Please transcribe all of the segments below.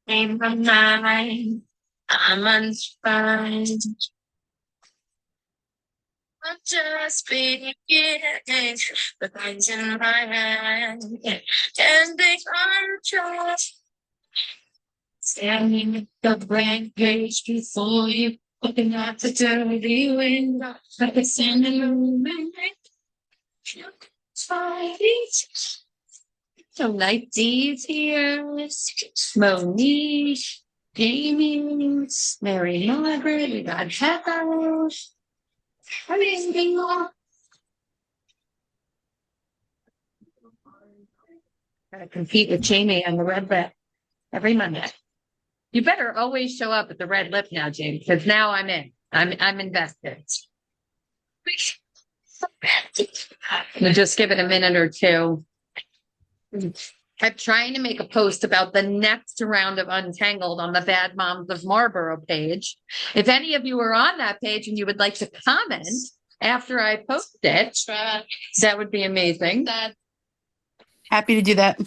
In my mind, I'm uninspired. I'm just beginning, the things in my hand, and they are just standing at the blank page before you, looking at the dirty window, like a sand in the room, and so night D's here, Monique, Jamie, Mary Margaret, we got Heather. I mean, gotta compete with Jamie on the red lip every Monday. You better always show up at the red lip now, Jamie, because now I'm in. I'm invested. We'll just give it a minute or two. I'm trying to make a post about the next round of Untangled on the Bad Moms of Marlborough page. If any of you are on that page and you would like to comment after I post it, that would be amazing. Happy to do that.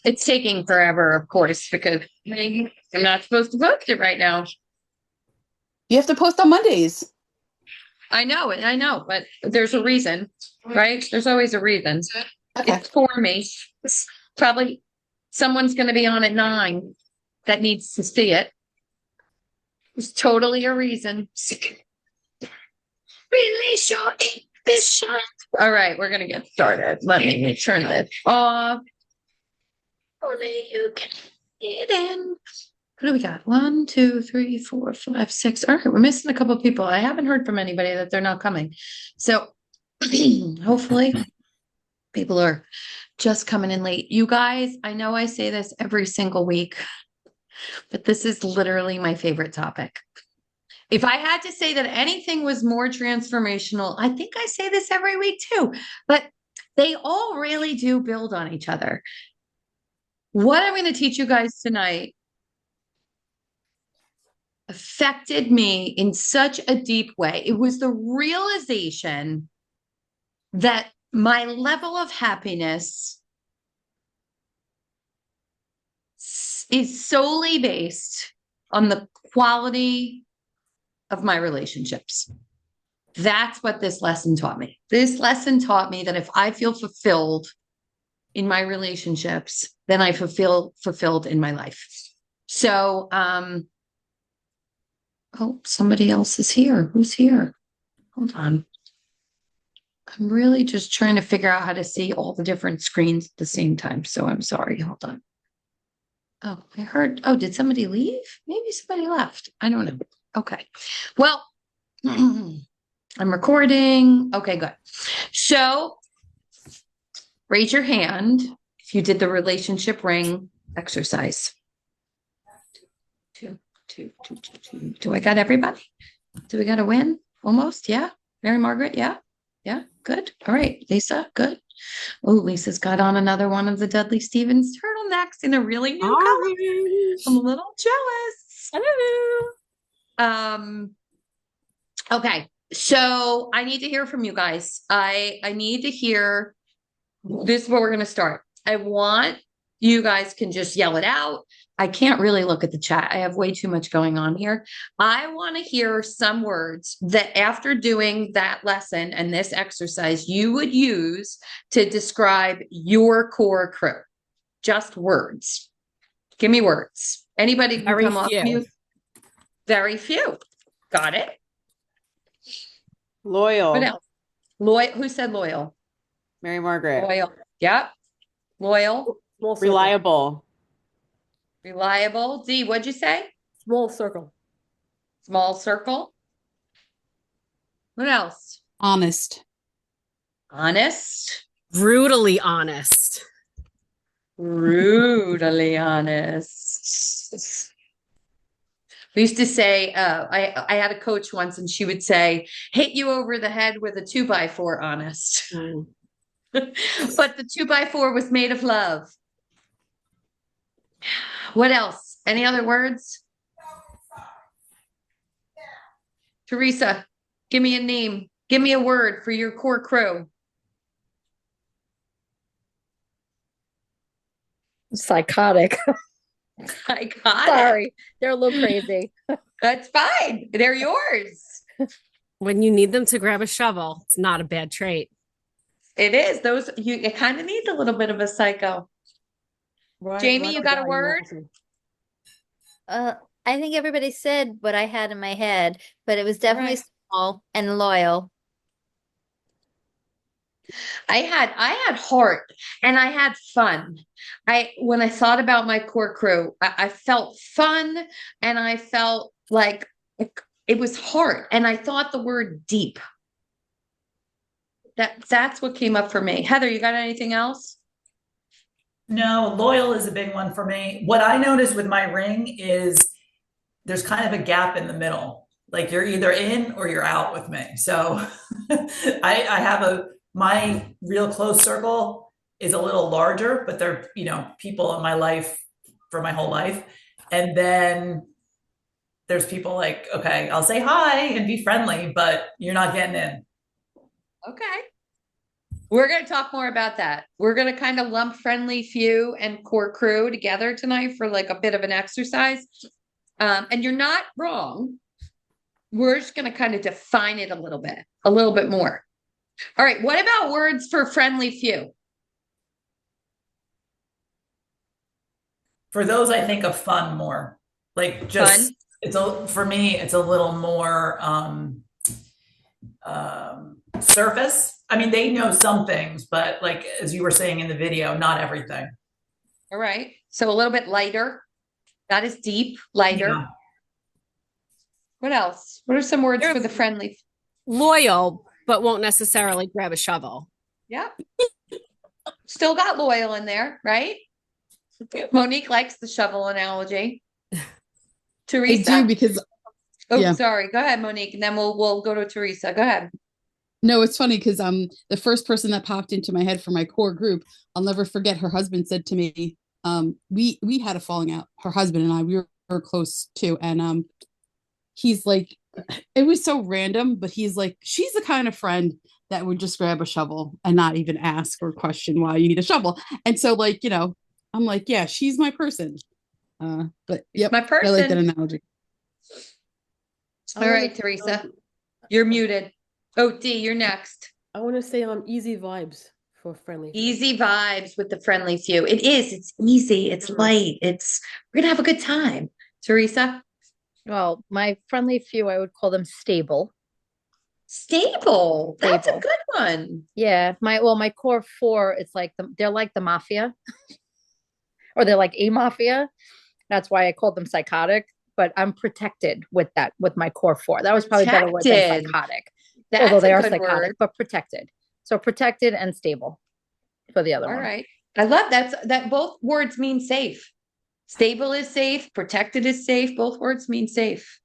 It's taking forever, of course, because I'm not supposed to post it right now. You have to post on Mondays. I know, but there's a reason, right? There's always a reason. Okay. It's for me. It's probably someone's going to be on at 9 that needs to see it. It's totally a reason. Release your ambition. All right, we're going to get started. Let me turn this off. Only you can get in. What do we got? 1, 2, 3, 4, 5, 6. All right, we're missing a couple of people. I haven't heard from anybody that they're not coming. So hopefully people are just coming in late. You guys, I know I say this every single week, but this is literally my favorite topic. If I had to say that anything was more transformational, I think I say this every week too, but they all really do build on each other. What I'm going to teach you guys tonight affected me in such a deep way. It was the realization that my level of happiness is solely based on the quality of my relationships. That's what this lesson taught me. This lesson taught me that if I feel fulfilled in my relationships, then I feel fulfilled in my life. So, oh, somebody else is here. Who's here? Hold on. I'm really just trying to figure out how to see all the different screens at the same time. So I'm sorry. Hold on. Oh, I heard. Oh, did somebody leave? Maybe somebody left. I don't know. Okay. Well, I'm recording. Okay, good. So raise your hand if you did the relationship ring exercise. Two. Do I got everybody? Do we got a win? Almost? Yeah. Mary Margaret? Yeah. Yeah. Good. All right. Lisa, good. Oh, Lisa's got on another one of the Dudley Stevens turtlenecks in a really new color. I'm a little jealous. Hello. Okay. So I need to hear from you guys. I need to hear. This is where we're going to start. I want you guys can just yell it out. I can't really look at the chat. I have way too much going on here. I want to hear some words that after doing that lesson and this exercise, you would use to describe your core crew. Just words. Give me words. Anybody can come off mute. Very few. Got it. Loyal. What else? Loyal. Who said loyal? Mary Margaret. Loyal. Yep. Loyal. Reliable. Reliable. D, what'd you say? Small circle. Small circle. What else? Honest. Honest. Brutally honest. Brutally honest. We used to say, I had a coach once and she would say, hit you over the head with a 2x4 honest. But the 2x4 was made of love. What else? Any other words? Teresa, give me a name. Give me a word for your core crew. Psychotic. Iconic. Sorry, they're a little crazy. That's fine. They're yours. When you need them to grab a shovel, it's not a bad trait. It is. It kind of needs a little bit of a psycho. Jamie, you got a word? I think everybody said what I had in my head, but it was definitely Right. small and loyal. I had heart and I had fun. When I thought about my core crew, I felt fun and I felt like it was heart. And I thought the word deep. That's what came up for me. Heather, you got anything else? No, loyal is a big one for me. What I noticed with my ring is there's kind of a gap in the middle. Like you're either in or you're out with me. So I have my real close circle is a little larger, but they're, people in my life for my whole life. And then there's people like, okay, I'll say hi and be friendly, but you're not getting in. Okay. We're going to talk more about that. We're going to kind of lump friendly few and core crew together tonight for like a bit of an exercise. And you're not wrong. We're just going to kind of define it a little bit more. All right. What about words for friendly few? For those, I think of fun more. Like just Fun. for me, it's a little more surface. I mean, they know some things, but like as you were saying in the video, not everything. All right. So a little bit lighter. Not as deep, lighter. Yeah. What else? What are some words They're for the friendly? Loyal, but won't necessarily grab a shovel. Yep. Still got loyal in there, right? Monique likes the shovel analogy. Teresa. I do because yeah. Sorry. Go ahead, Monique, and then we'll go to Teresa. Go ahead. No, it's funny because the first person that popped into my head for my core group, I'll never forget. Her husband said to me, we had a falling out. Her husband and I, we were close too, and he's like, it was so random, but he's like, she's the kind of friend that would just grab a shovel and not even ask or question why you need a shovel. And so, like, I'm like, yeah, she's my person. But yep, My person. I like that analogy. All right, Teresa, you're muted. Oh, D, you're next. I want to say easy vibes for friendly. Easy vibes with the friendly few. It is. It's easy. It's light. We're gonna have a good time. Teresa. Well, my friendly few, I would call them stable. Stable. That's a Stable. good one. Yeah, my core four, it's like they're like the mafia, or they're like a mafia. That's why I called them psychotic. But I'm protected with my core four. That was probably a better word than Protected. psychotic. That's Although they a are good psychotic, word. but protected. So protected and stable for the other All one. right. I love that both words mean safe. Stable is safe, protected is safe. Both words mean safe,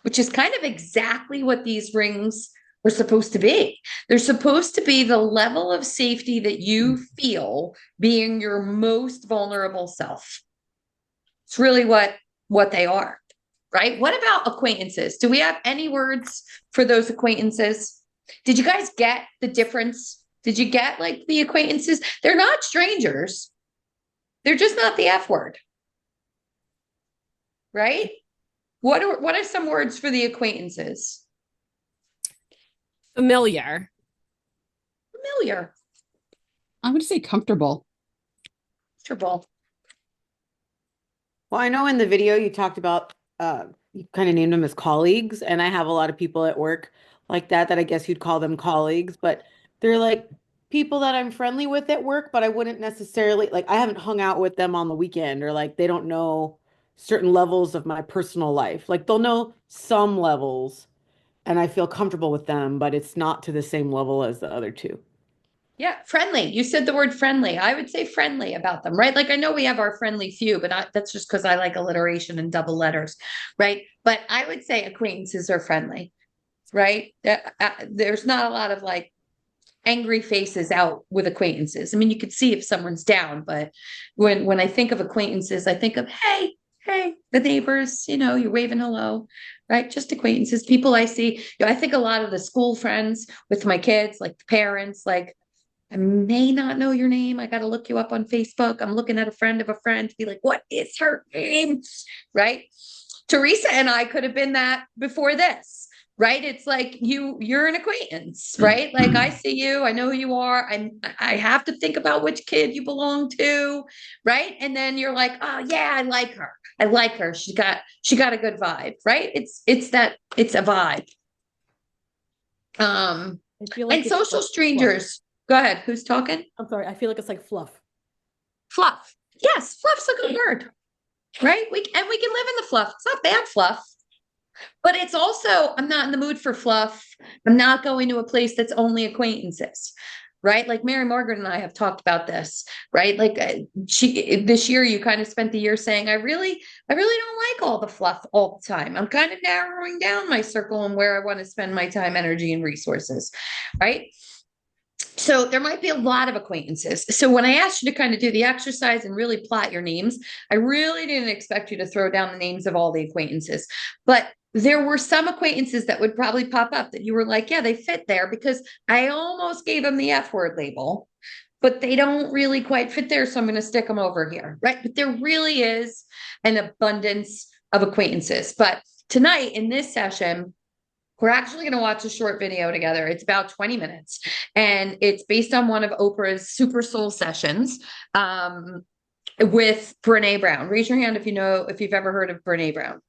which is kind of exactly what these rings were supposed to be. They're supposed to be the level of safety that you feel being your most vulnerable self. It's really what they are, right? What about acquaintances? Do we have any words for those acquaintances? Did you guys get the difference? Did you get like the acquaintances? They're not strangers. They're just not the F word. Right? What are some words for the acquaintances? Familiar. Familiar. I'm going to say comfortable. Comfortable. Well, I know in the video you talked about you kind of named them as colleagues, and I have a lot of people at work like that I guess you'd call them colleagues, but they're like people that I'm friendly with at work, but I wouldn't necessarily like I haven't hung out with them on the weekend, or like they don't know certain levels of my personal life. Like they'll know some levels and I feel comfortable with them, but it's not to the same level as the other two. Yeah, friendly. You said the word friendly. I would say friendly about them, right? Like I know we have our friendly few, but that's just because I like alliteration and double letters, right? But I would say acquaintances are friendly, right? There's not a lot of like angry faces out with acquaintances. I mean, you could see if someone's down, but when I think of acquaintances, I think of, hey, the neighbors, you're waving hello, right? Just acquaintances, people I see. I think a lot of the school friends with my kids, like the parents, like, I may not know your name. I got to look you up on Facebook. I'm looking at a friend of a friend to be like, what is her name? Right? Teresa and I could have been that before this, right? It's like you're an acquaintance, right? Like I see you, I know who you are. I have to think about which kid you belong to, right? And then you're like, oh yeah, I like her. I like her. She got a good vibe, right? It's a vibe. I feel like And it's social like fluff. strangers. Go ahead. Who's talking? I'm sorry. I feel like it's like fluff. Fluff. Yes, fluff's a good word, right? We can live in the fluff. It's not bad fluff, but it's also, I'm not in the mood for fluff. I'm not going to a place that's only acquaintances, right? Like Mary Margaret and I have talked about this, right? Like this year, you kind of spent the year saying, I really don't like all the fluff all the time. I'm kind of narrowing down my circle and where I want to spend my time, energy, and resources, right? So there might be a lot of acquaintances. So when I asked you to kind of do the exercise and really plot your names, I really didn't expect you to throw down the names of all the acquaintances. But there were some acquaintances that would probably pop up that you were like, yeah, they fit there because I almost gave them the F word label, but they don't really quite fit there. So I'm going to stick them over here, right? But there really is an abundance of acquaintances. But tonight in this session, we're actually going to watch a short video together. It's about 20 minutes, and it's based on one of Oprah's Super Soul sessions with Brene Brown. Raise your hand if you've ever heard of Brene Brown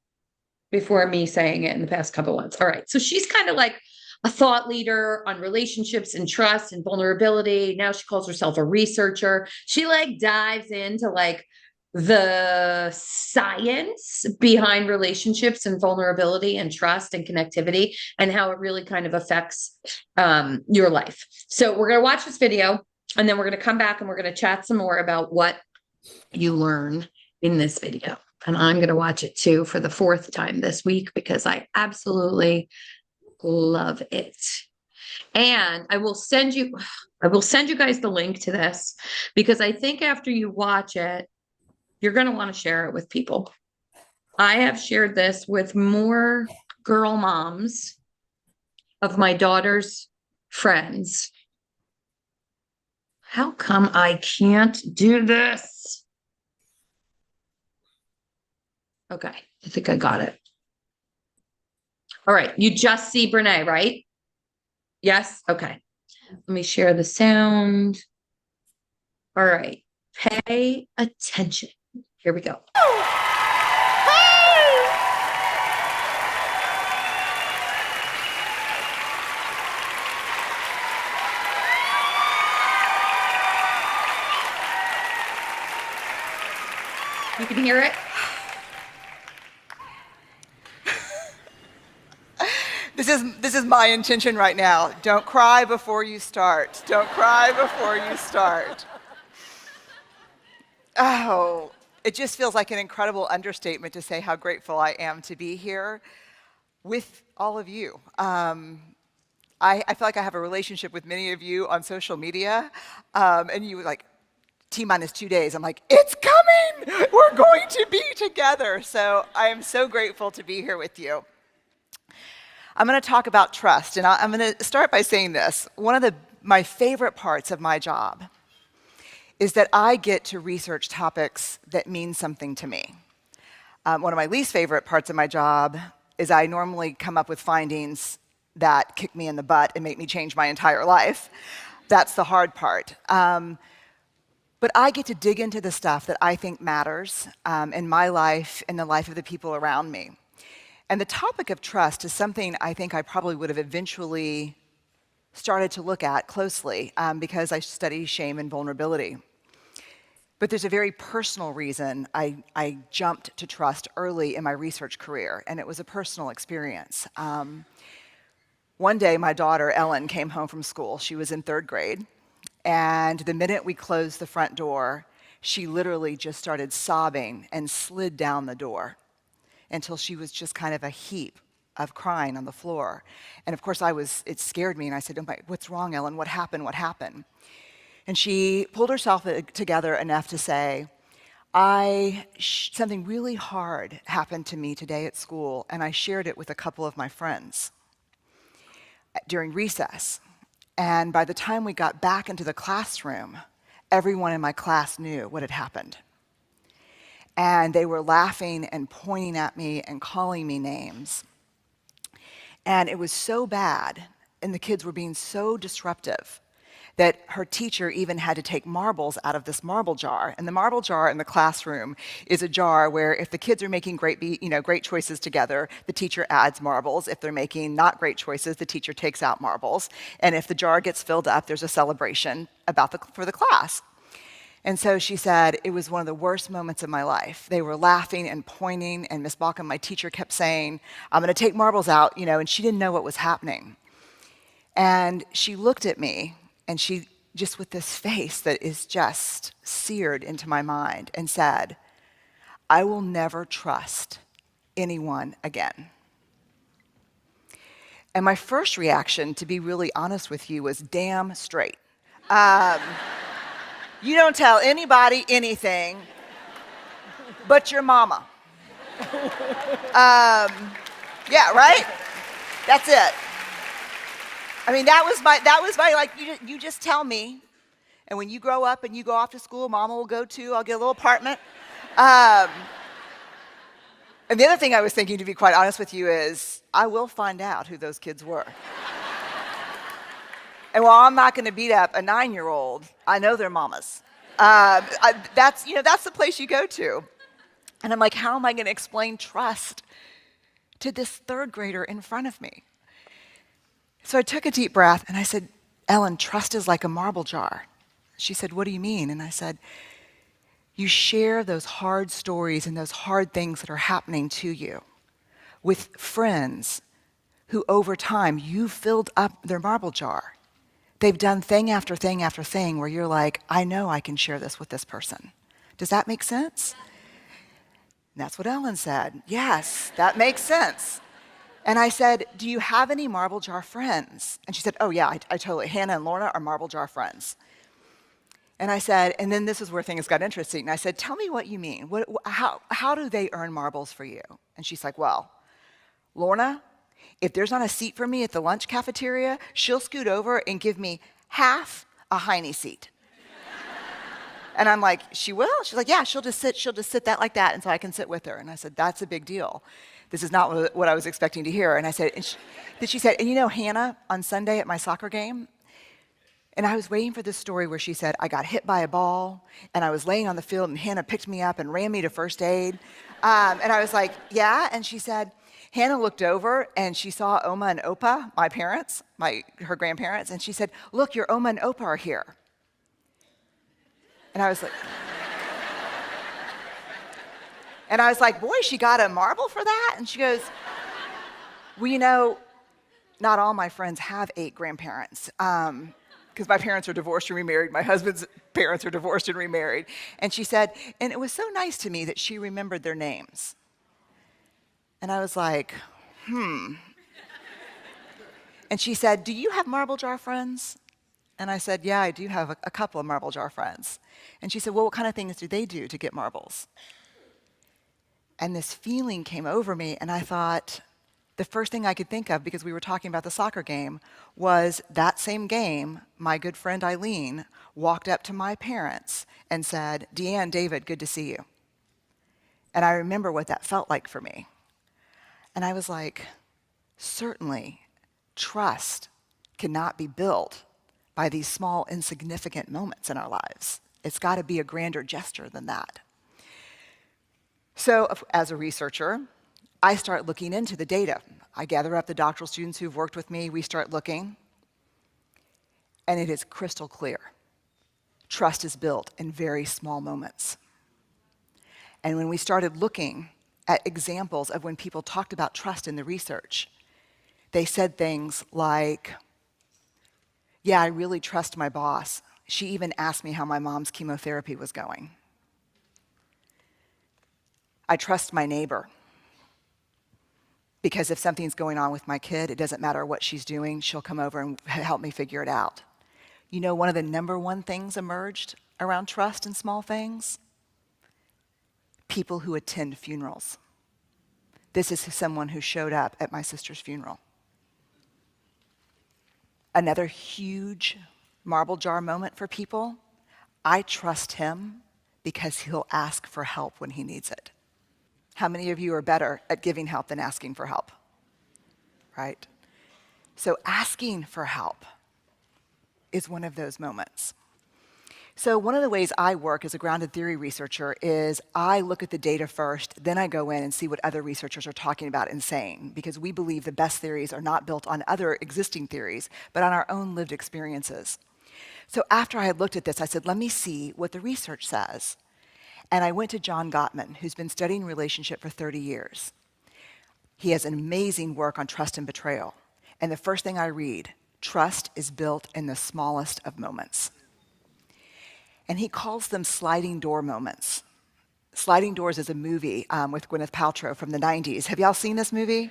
before me saying it in the past couple months. All right. So she's kind of like a thought leader on relationships and trust and vulnerability. Now she calls herself a researcher. She like dives into like the science behind relationships and vulnerability and trust and connectivity and how it really kind of affects your life. So we're going to watch this video and then we're going to come back and we're going to chat some more about what you learn in this video. And I'm going to watch it too for the 4th time this week because I absolutely love it. And I will send you guys the link to this because I think after you watch it, you're going to want to share it with people. I have shared this with more girl moms of my daughter's friends. How come I can't do this? Okay, I think I got it. All right, you just see Brene, right? Yes? Okay. Let me share the sound. All right, pay attention. Here we go. You can hear it? This is my intention right now. Don't cry before you start. Don't cry before you start. Oh, it just feels like an incredible understatement to say how grateful I am to be here with all of you. I feel like I have a relationship with many of you on social media, and you were like, T-minus 2 days. I'm like, it's coming! We're going to be together. So I am so grateful to be here with you. I'm going to talk about trust, and I'm going to start by saying this. One of my favorite parts of my job is that I get to research topics that mean something to me. One of my least favorite parts of my job is I normally come up with findings that kick me in the butt and make me change my entire life. That's the hard part. But I get to dig into the stuff that I think matters in my life and the life of the people around me. And the topic of trust is something I think I probably would have eventually started to look at closely because I study shame and vulnerability. But there's a very personal reason I jumped to trust early in my research career, and it was a personal experience. One day, my daughter, Ellen, came home from school. She was in 3rd grade, and the minute we closed the front door, she literally just started sobbing and slid down the door until she was just kind of a heap of crying on the floor. And of course, it scared me. And I said, oh my, what's wrong, Ellen? What happened? What happened? And she pulled herself together enough to say, something really hard happened to me today at school, and I shared it with a couple of my friends during recess. And by the time we got back into the classroom, everyone in my class knew what had happened. And they were laughing and pointing at me and calling me names. And it was so bad, and the kids were being so disruptive, that her teacher even had to take marbles out of this marble jar. And the marble jar in the classroom is a jar where if the kids are making great choices together, the teacher adds marbles. If they're making not great choices, the teacher takes out marbles. And if the jar gets filled up, there's a celebration for the class. And so she said, it was one of the worst moments of my life. They were laughing and pointing, and Miss Balkum, my teacher, kept saying, I'm going to take marbles out, and she didn't know what was happening. And she looked at me, and she, just with this face that is just seared into my mind, and said, I will never trust anyone again. And my first reaction, to be really honest with you, was damn straight. You don't tell anybody anything but your mama. Yeah, right? That's it. I mean, that was my like, you just tell me. And when you grow up and you go off to school, mama will go too. I'll get a little apartment. And the other thing I was thinking, to be quite honest with you, is I will find out who those kids were. And while I'm not going to beat up a 9-year-old, I know their mamas. That's the place you go to. And I'm like, how am I going to explain trust to this third grader in front of me? So I took a deep breath and I said, Ellen, trust is like a marble jar. She said, what do you mean? And I said, you share those hard stories and those hard things that are happening to you with friends who over time you've filled up their marble jar. They've done thing after thing after thing where you're like, I know I can share this with this person. Does that make sense? And that's what Ellen said. Yes, that makes sense. And I said, do you have any marble jar friends? And she said, oh yeah, I totally. Hannah and Lorna are marble jar friends. And I said, and then this is where things got interesting. And I said, tell me what you mean. How do they earn marbles for you? And she's like, well, Lorna, if there's not a seat for me at the lunch cafeteria, she'll scoot over and give me half a Heine seat. And I'm like, she will? She's like, yeah, she'll just sit that like that, and so I can sit with her. And I said, that's a big deal. This is not what I was expecting to hear. And I said, then she said, and you know Hannah on Sunday at my soccer game? And I was waiting for this story where she said, I got hit by a ball, and I was laying on the field, and Hannah picked me up and ran me to first aid. And I was like, yeah? And she said, Hannah looked over and she saw Oma and Opa, my parents, her grandparents, and she said, look, your Oma and Opa are here. And I was like, boy, she got a marble for that? And she goes, well, not all my friends have 8 grandparents, because my parents are divorced and remarried. My husband's parents are divorced and remarried. And she said, and it was so nice to me that she remembered their names. And I was like, And she said, do you have marble jar friends? And I said, yeah, I do have a couple of marble jar friends. And she said, well, what kind of things do they do to get marbles? And this feeling came over me, and I thought, the first thing I could think of, because we were talking about the soccer game, was that same game, my good friend Eileen walked up to my parents and said, Deanne, David, good to see you. And I remember what that felt like for me. And I was like, certainly, trust cannot be built by these small, insignificant moments in our lives. It's got to be a grander gesture than that. So, as a researcher, I start looking into the data. I gather up the doctoral students who've worked with me. We start looking, and it is crystal clear. Trust is built in very small moments. And when we started looking at examples of when people talked about trust in the research, they said things like, yeah, I really trust my boss. She even asked me how my mom's chemotherapy was going. I trust my neighbor. Because if something's going on with my kid, it doesn't matter what she's doing, she'll come over and help me figure it out. You know, one of the number one things emerged around trust in small things? People who attend funerals. This is someone who showed up at my sister's funeral. Another huge marble jar moment for people. I trust him because he'll ask for help when he needs it. How many of you are better at giving help than asking for help? Right? So asking for help is one of those moments. So one of the ways I work as a grounded theory researcher is I look at the data first, then I go in and see what other researchers are talking about and saying, because we believe the best theories are not built on other existing theories, but on our own lived experiences. So after I had looked at this, I said, let me see what the research says. And I went to John Gottman, who's been studying relationship for 30 years. He has an amazing work on trust and betrayal. And the first thing I read, trust is built in the smallest of moments. And he calls them sliding door moments. Sliding Doors is a movie with Gwyneth Paltrow from the 90s. Have y'all seen this movie?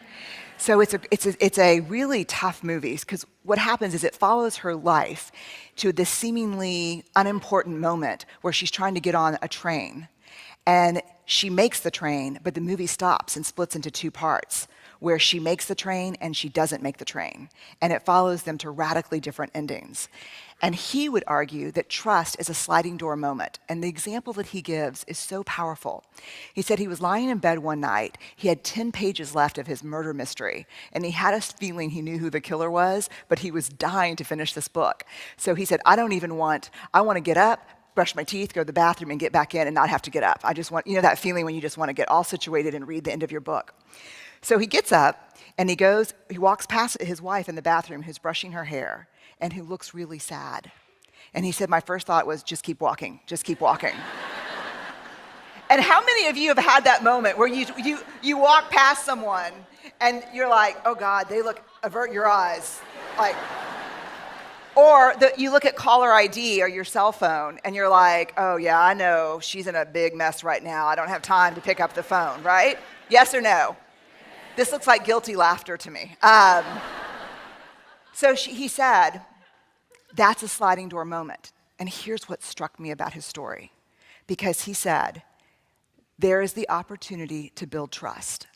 So it's a really tough movie because what happens is it follows her life to this seemingly unimportant moment where she's trying to get on a train. And she makes the train, but the movie stops and splits into two parts, where she makes the train and she doesn't make the train. And it follows them to radically different endings. And he would argue that trust is a sliding door moment. And the example that he gives is so powerful. He said he was lying in bed one night. He had 10 pages left of his murder mystery. And he had a feeling he knew who the killer was, but he was dying to finish this book. So he said, I want to get up, brush my teeth, go to the bathroom, and get back in and not have to get up. I just want, you know that feeling when you just want to get all situated and read the end of your book. So he gets up and he walks past his wife in the bathroom who's brushing her hair and who looks really sad. And he said, my first thought was, just keep walking, just keep walking. And how many of you have had that moment where you walk past someone and you're like, oh God, avert your eyes. Like, or you look at caller ID or your cell phone and you're like, oh yeah, I know she's in a big mess right now. I don't have time to pick up the phone, right? Yes or no? This looks like guilty laughter to me. He said, that's a sliding door moment. And here's what struck me about his story. Because he said, there is the opportunity to build trust.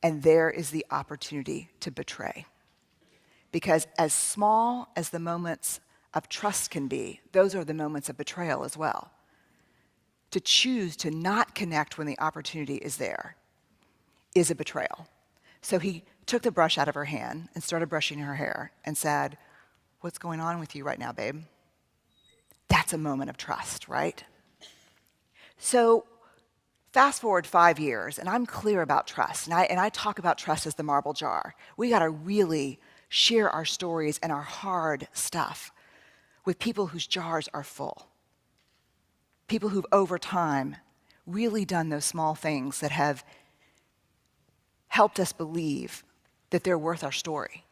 And there is the opportunity to betray. Because as small as the moments of trust can be, those are the moments of betrayal as well. To choose to not connect when the opportunity is there is a betrayal. So he took the brush out of her hand and started brushing her hair and said, what's going on with you right now, babe? That's a moment of trust, right? So fast forward 5 years, and I'm clear about trust, and I talk about trust as the marble jar. We got to really share our stories and our hard stuff with people whose jars are full. People who've, over time, really done those small things that have helped us believe that they're worth our story.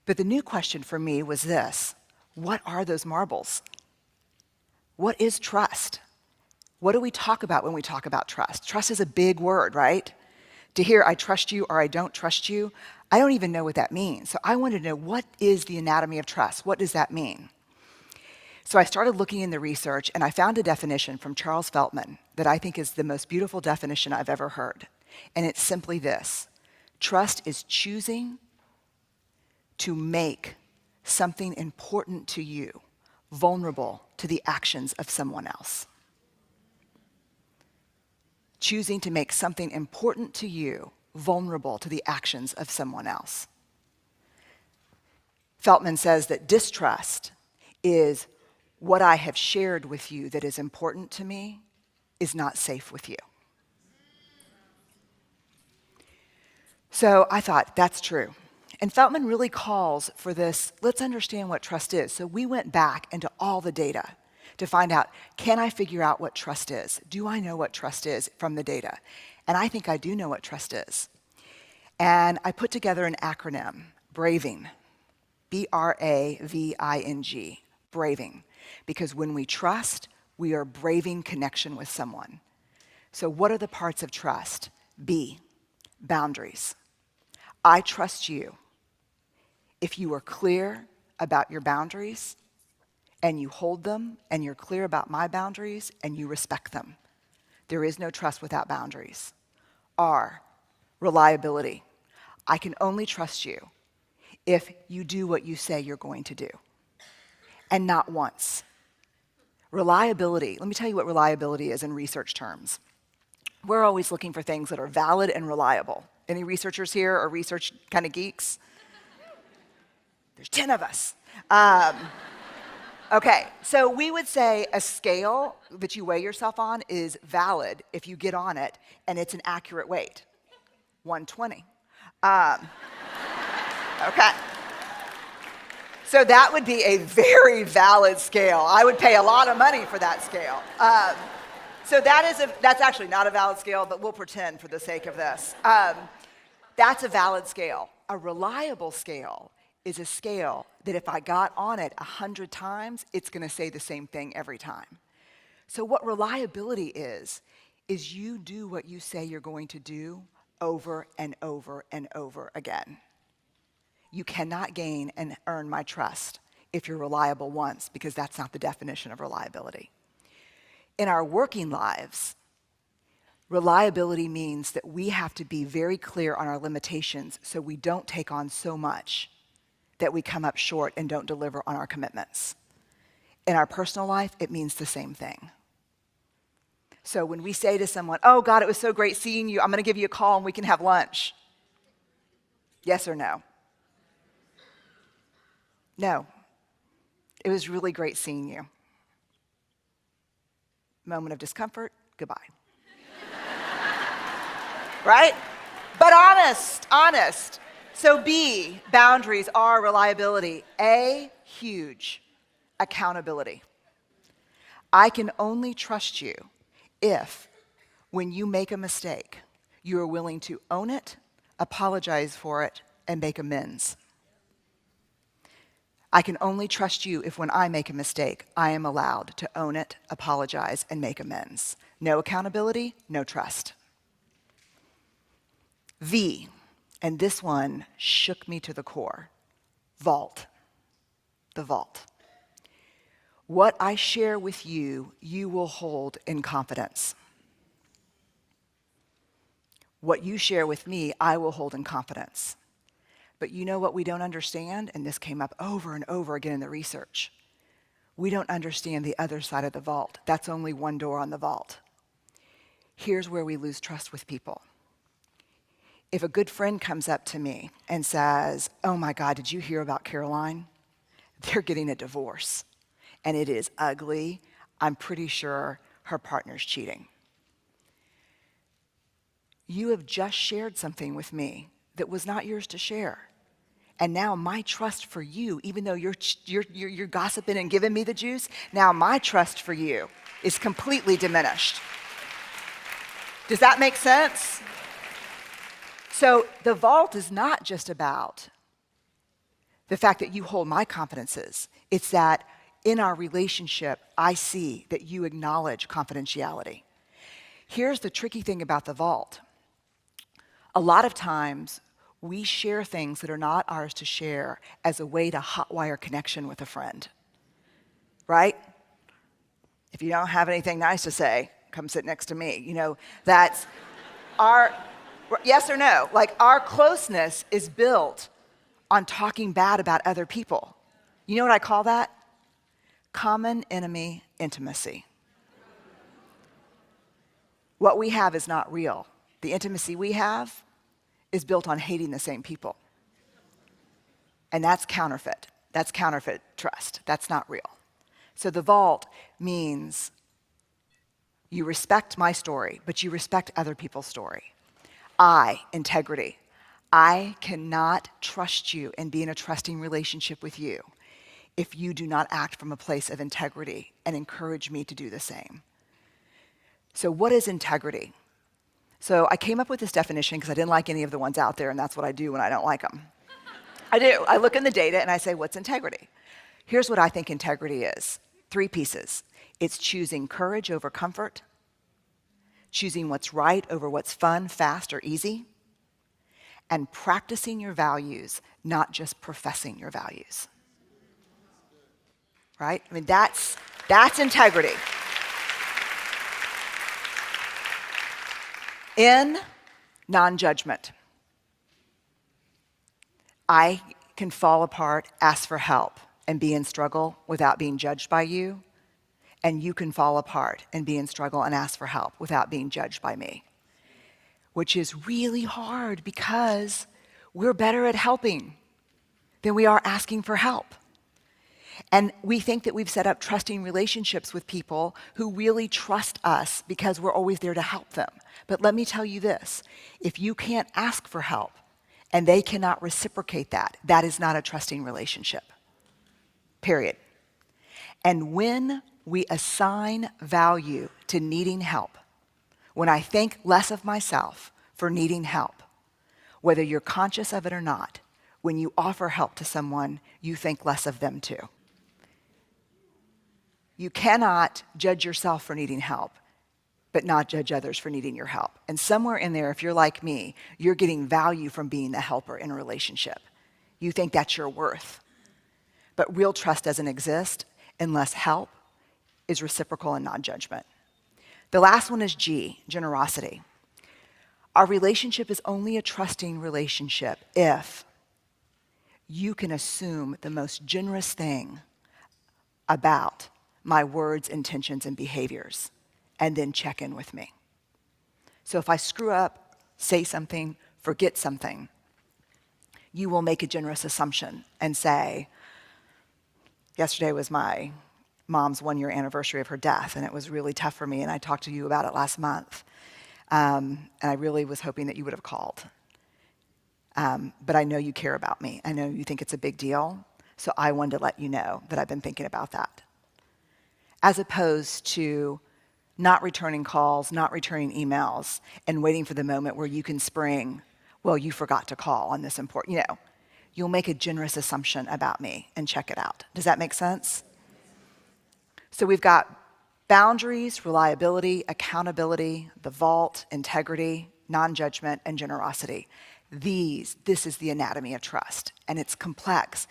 But the new question for me was this: what are those marbles? What is trust? What do we talk about when we talk about trust? Trust is a big word, right? To hear I trust you or I don't trust you, I don't even know what that means. So I wanted to know, what is the anatomy of trust? What does that mean? So I started looking in the research, and I found a definition from Charles Feltman that I think is the most beautiful definition I've ever heard. And it's simply this: trust is choosing to make something important to you vulnerable to the actions of someone else. Choosing to make something important to you vulnerable to the actions of someone else. Feltman says that distrust is what I have shared with you that is important to me is not safe with you. So I thought, that's true. And Feltman really calls for this, let's understand what trust is. So we went back into all the data to find out, can I figure out what trust is? Do I know what trust is from the data? And I think I do know what trust is. And I put together an acronym, BRAVING, B-R-A-V-I-N-G, braving. Because when we trust, we are braving connection with someone. So what are the parts of trust? B, boundaries. I trust you if you are clear about your boundaries and you hold them and you're clear about my boundaries and you respect them. There is no trust without boundaries. R, reliability. I can only trust you if you do what you say you're going to do, and not once. Reliability, let me tell you what reliability is in research terms. We're always looking for things that are valid and reliable. Any researchers here or research kind of geeks? There's 10 of us. Okay, so we would say a scale that you weigh yourself on is valid if you get on it and it's an accurate weight. 120. Okay. So that would be a very valid scale. I would pay a lot of money for that scale. So that's actually not a valid scale, but we'll pretend for the sake of this. That's a valid scale. A reliable scale is a scale that if I got on it 100 times, it's going to say the same thing every time. So what reliability is you do what you say you're going to do over and over and over again. You cannot gain and earn my trust if you're reliable once, because that's not the definition of reliability. In our working lives, reliability means that we have to be very clear on our limitations so we don't take on so much that we come up short and don't deliver on our commitments. In our personal life, it means the same thing. So when we say to someone, oh God, it was so great seeing you, I'm gonna give you a call and we can have lunch. Yes or no? No. It was really great seeing you. Moment of discomfort, goodbye. Right? But honest. So B, boundaries. R, reliability. A, huge, accountability. I can only trust you if, when you make a mistake, you are willing to own it, apologize for it, and make amends. I can only trust you if when I make a mistake, I am allowed to own it, apologize, and make amends. No accountability, no trust. V, and this one shook me to the core. Vault. The vault. What I share with you, you will hold in confidence. What you share with me, I will hold in confidence. But you know what we don't understand? And this came up over and over again in the research. We don't understand the other side of the vault. That's only one door on the vault. Here's where we lose trust with people. If a good friend comes up to me and says, oh my God, did you hear about Caroline? They're getting a divorce. And it is ugly. I'm pretty sure her partner's cheating. You have just shared something with me that was not yours to share. And now my trust for you, even though you're gossiping and giving me the juice, now my trust for you is completely diminished. Does that make sense? So the vault is not just about the fact that you hold my confidences. It's that in our relationship, I see that you acknowledge confidentiality. Here's the tricky thing about the vault. A lot of times, we share things that are not ours to share as a way to hotwire connection with a friend, right? If you don't have anything nice to say, come sit next to me. You know, that's our, yes or no? Like our closeness is built on talking bad about other people. You know what I call that? Common enemy intimacy. What we have is not real. The intimacy we have is built on hating the same people. And that's counterfeit. That's counterfeit trust. That's not real. So the vault means you respect my story, but you respect other people's story. I, integrity. I cannot trust you and be in a trusting relationship with you if you do not act from a place of integrity and encourage me to do the same. So what is integrity? So I came up with this definition because I didn't like any of the ones out there, and that's what I do when I don't like them. I do. I look in the data and I say, what's integrity? Here's what I think integrity is. 3 pieces. It's choosing courage over comfort, choosing what's right over what's fun, fast, or easy, and practicing your values, not just professing your values. Right? I mean, that's integrity. In non-judgment, I can fall apart, ask for help, and be in struggle without being judged by you. And you can fall apart and be in struggle and ask for help without being judged by me. Which is really hard because we're better at helping than we are asking for help. And we think that we've set up trusting relationships with people who really trust us because we're always there to help them. But let me tell you this, if you can't ask for help and they cannot reciprocate that, that is not a trusting relationship. Period. And when we assign value to needing help, when I think less of myself for needing help, whether you're conscious of it or not, when you offer help to someone, you think less of them too. You cannot judge yourself for needing help, but not judge others for needing your help. And somewhere in there, if you're like me, you're getting value from being the helper in a relationship. You think that's your worth. But real trust doesn't exist unless help is reciprocal and non-judgment. The last one is G, generosity. Our relationship is only a trusting relationship if you can assume the most generous thing about my words, intentions, and behaviors, and then check in with me. So if I screw up, say something, forget something, you will make a generous assumption and say, yesterday was my mom's 1-year anniversary of her death, and it was really tough for me, and I talked to you about it last month. And I really was hoping that you would have called. But I know you care about me. I know you think it's a big deal, so I wanted to let you know that I've been thinking about that. As opposed to not returning calls, not returning emails, and waiting for the moment where you can spring, well, you forgot to call on this important, you'll make a generous assumption about me and check it out. Does that make sense? So we've got boundaries, reliability, accountability, the vault, integrity, non-judgment, and generosity. This is the anatomy of trust, and it's complex.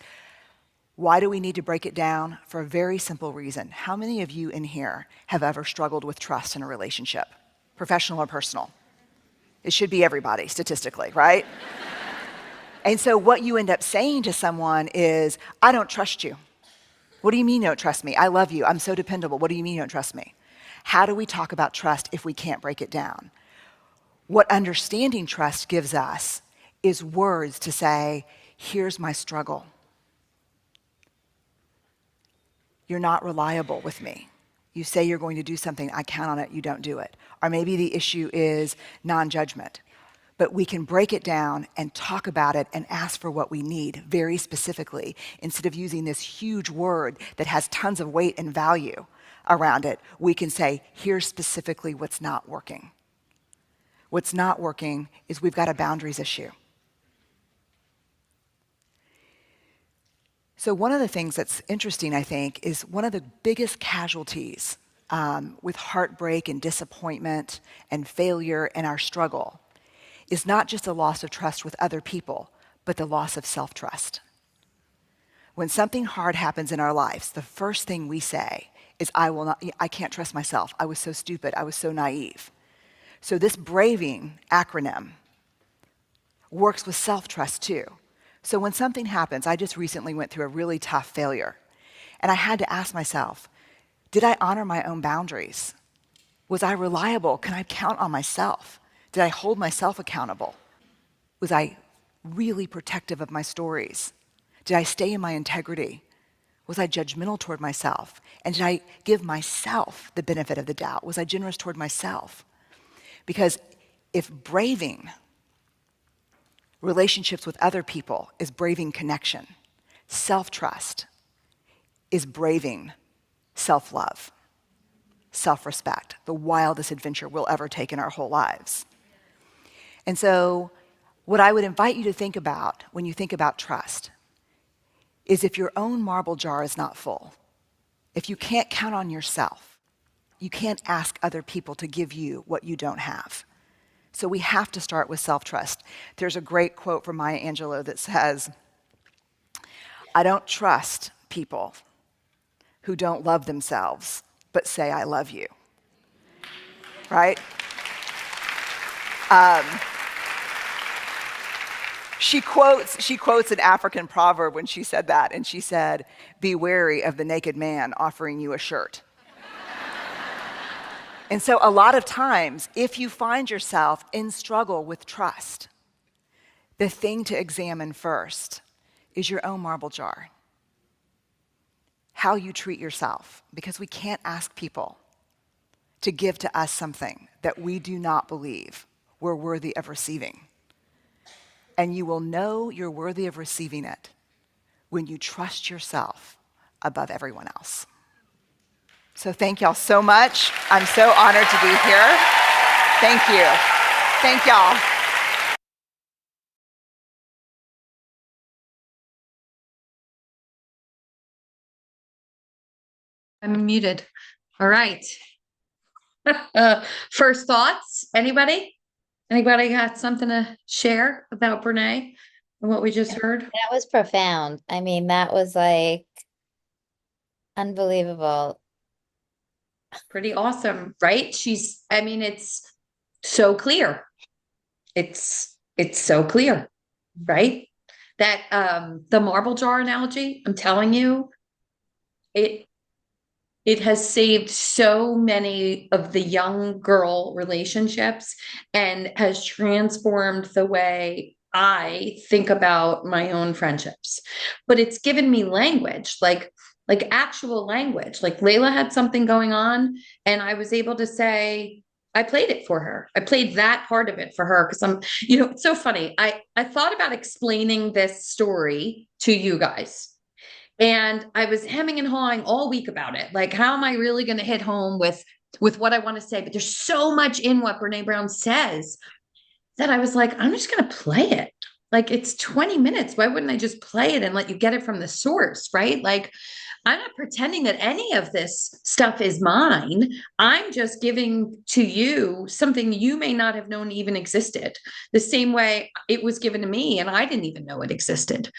Why do we need to break it down? For a very simple reason. How many of you in here have ever struggled with trust in a relationship, professional or personal? It should be everybody, statistically, right? And so what you end up saying to someone is, I don't trust you. What do you mean you don't trust me? I love you. I'm so dependable. What do you mean you don't trust me? How do we talk about trust if we can't break it down? What understanding trust gives us is words to say, here's my struggle. You're not reliable with me. You say you're going to do something, I count on it, you don't do it. Or maybe the issue is non-judgment. But we can break it down and talk about it and ask for what we need very specifically instead of using this huge word that has tons of weight and value around it. We can say, here's specifically what's not working. What's not working is we've got a boundaries issue. So one of the things that's interesting, I think, is one of the biggest casualties with heartbreak and disappointment and failure and our struggle is not just the loss of trust with other people, but the loss of self-trust. When something hard happens in our lives, the first thing we say is, I can't trust myself. I was so stupid. I was so naive. So this braving acronym works with self-trust too. So when something happens, I just recently went through a really tough failure, and I had to ask myself, did I honor my own boundaries? Was I reliable? Can I count on myself? Did I hold myself accountable? Was I really protective of my stories? Did I stay in my integrity? Was I judgmental toward myself? And did I give myself the benefit of the doubt? Was I generous toward myself? Because if braving relationships with other people is braving connection, self-trust is braving self-love, self-respect, the wildest adventure we'll ever take in our whole lives. And so what I would invite you to think about when you think about trust is if your own marble jar is not full, if you can't count on yourself, you can't ask other people to give you what you don't have. So we have to start with self-trust. There's a great quote from Maya Angelou that says, "I don't trust people who don't love themselves, but say, I love you." Right? She quotes an African proverb when she said that, and she said, "Be wary of the naked man offering you a shirt." And so a lot of times, if you find yourself in struggle with trust, the thing to examine first is your own marble jar. How you treat yourself, because we can't ask people to give to us something that we do not believe we're worthy of receiving. And you will know you're worthy of receiving it when you trust yourself above everyone else. So thank y'all so much. I'm so honored to be here. Thank you. Thank y'all. I'm muted. All right. First thoughts, anybody? Anybody got something to share about Brene and what we just heard? That was profound. I mean, that was like unbelievable. Pretty awesome, right? I mean, it's so clear. It's so clear, right? That the marble jar analogy, I'm telling you, it has saved so many of the young girl relationships and has transformed the way I think about my own friendships. But it's given me language, like actual language. Like Layla had something going on, and I was able to say, I played it for her. I played that part of it for her because it's so funny. I thought about explaining this story to you guys. And I was hemming and hawing all week about it. Like, how am I really going to hit home with what I want to say? But there's so much in what Brene Brown says that I was like, I'm just going to play it. Like, it's 20 minutes. Why wouldn't I just play it and let you get it from the source, right? Like, I'm not pretending that any of this stuff is mine. I'm just giving to you something you may not have known even existed, the same way it was given to me and I didn't even know it existed,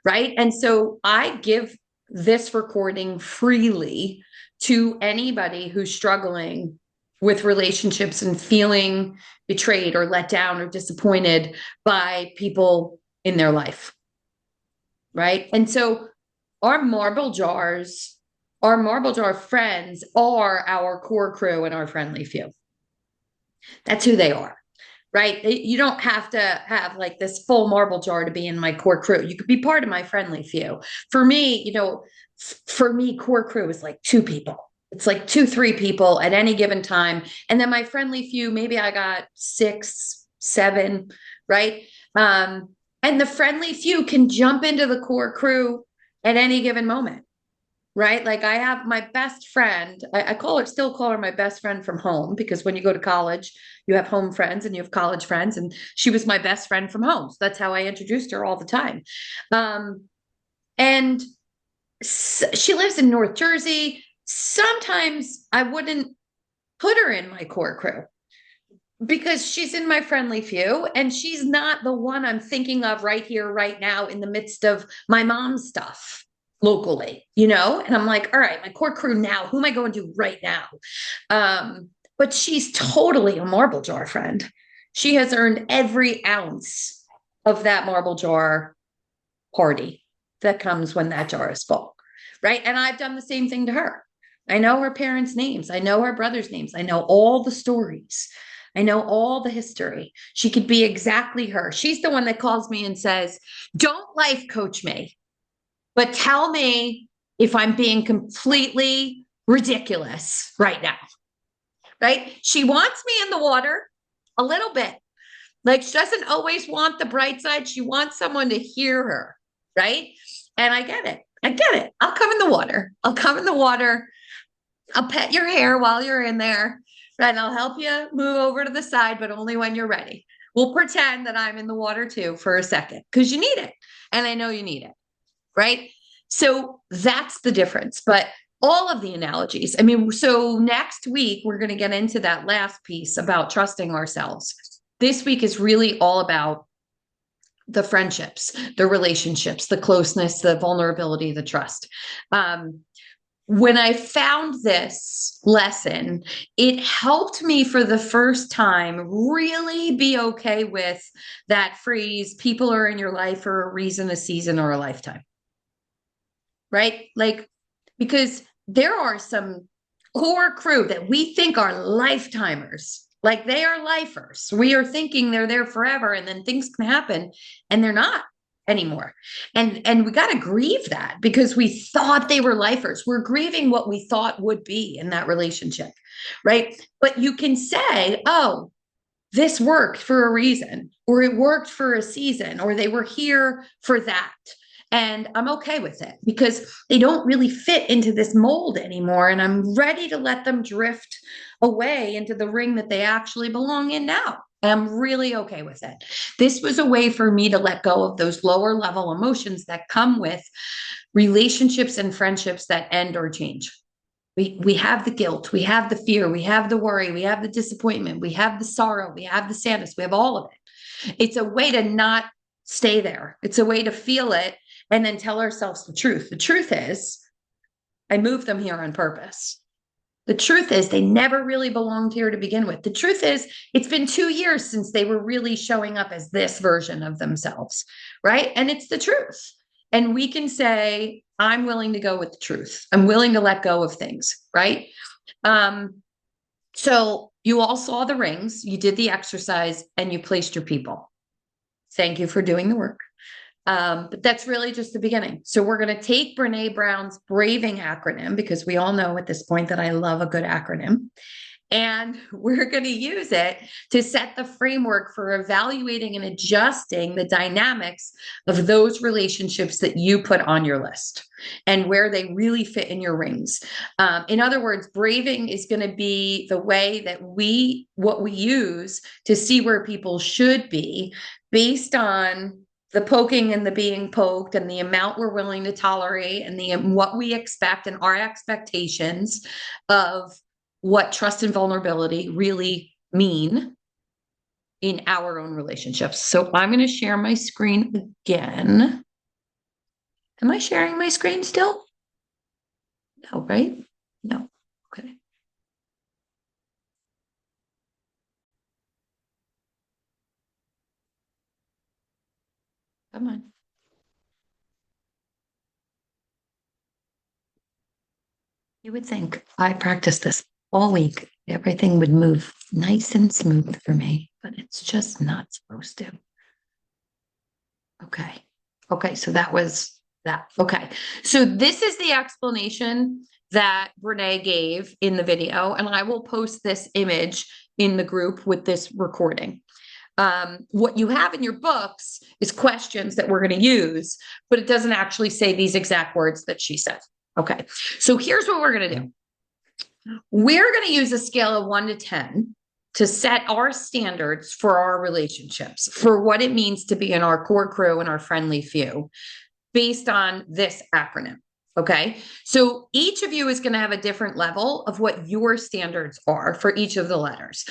right? And so I give this recording freely to anybody who's struggling with relationships and feeling betrayed or let down or disappointed by people in their life, right? And so our marble jar friends are our core crew and our friendly few. That's who they are, right? You don't have to have like this full marble jar to be in my core crew. You could be part of my friendly few. For me, core crew is like 2 people. It's like 2, 3 people at any given time. And then my friendly few, maybe I got 6, 7, right? And the friendly few can jump into the core crew at any given moment, right? Like I have my best friend, I still call her my best friend from home, because when you go to college, you have home friends and you have college friends, and she was my best friend from home. So that's how I introduced her all the time. And she lives in North Jersey. Sometimes I wouldn't put her in my core crew because she's in my friendly few and she's not the one I'm thinking of right here, right now, in the midst of my mom's stuff locally, and I'm like, all right, my core crew now, who am I going to right now? But she's totally a marble jar friend. She has earned every ounce of that marble jar party that comes when that jar is full, right? And I've done the same thing to her. I know her parents' names. I know her brother's names. I know all the stories. I know all the history. She could be exactly her. She's the one that calls me and says, don't life coach me, but tell me if I'm being completely ridiculous right now, right? She wants me in the water a little bit. Like, she doesn't always want the bright side. She wants someone to hear her, right? And I get it. I'll come in the water. I'll pet your hair while you're in there, and I'll help you move over to the side, but only when you're ready. We'll pretend that I'm in the water too for a second, because you need it. And I know you need it, right? So that's the difference. But all of the analogies, so next week, we're going to get into that last piece about trusting ourselves. this week is really all about the friendships, the relationships, the closeness, the vulnerability, the trust. When I found this lesson, it helped me for the first time really be okay with that phrase, people are in your life for a reason, a season, or a lifetime. Right? Like, because there are some core crew that we think are lifetimers. Like they are lifers. We are thinking they're there forever, and then things can happen and they're not anymore. And we got to grieve that because we thought they were lifers. We're grieving what we thought would be in that relationship, right? But you can say, oh, this worked for a reason, or it worked for a season, or they were here for that. And I'm okay with it because they don't really fit into this mold anymore. And I'm ready to let them drift away into the ring that they actually belong in now. And I'm really okay with it. This was a way for me to let go of those lower level emotions that come with relationships and friendships that end or change. We have the guilt, we have the fear, we have the worry, we have the disappointment, we have the sorrow, we have the sadness, we have all of it. It's a way to not stay there. It's a way to feel it and then tell ourselves the truth. The truth is, I moved them here on purpose. The truth is, they never really belonged here to begin with. The truth is, it's been 2 years since they were really showing up as this version of themselves, right? And it's the truth. And we can say, I'm willing to go with the truth. I'm willing to let go of things, right? So you all saw the rings, you did the exercise, and you placed your people. Thank you for doing the work. But that's really just the beginning. So we're going to take Brene Brown's Braving acronym, because we all know at this point that I love a good acronym. And we're going to use it to set the framework for evaluating and adjusting the dynamics of those relationships that you put on your list and where they really fit in your rings. In other words, braving is going to be the way that what we use to see where people should be based on the poking and the being poked and the amount we're willing to tolerate and what we expect and our expectations of what trust and vulnerability really mean in our own relationships. So I'm going to share my screen again. Am I sharing my screen still? No, right? No. Okay. Come on. You would think I practiced this all week. Everything would move nice and smooth for me, but it's just not supposed to. Okay. Okay. So that was that. Okay. So this is the explanation that Brene gave in the video, and I will post this image in the group with this recording. What you have in your books is questions that we're going to use, but it doesn't actually say these exact words that she said. Okay. So here's what we're going to do. We're going to use a scale of 1 to 10 to set our standards for our relationships, for what it means to be in our core crew and our friendly few, based on this acronym. Okay. So each of you is going to have a different level of what your standards are for each of the letters.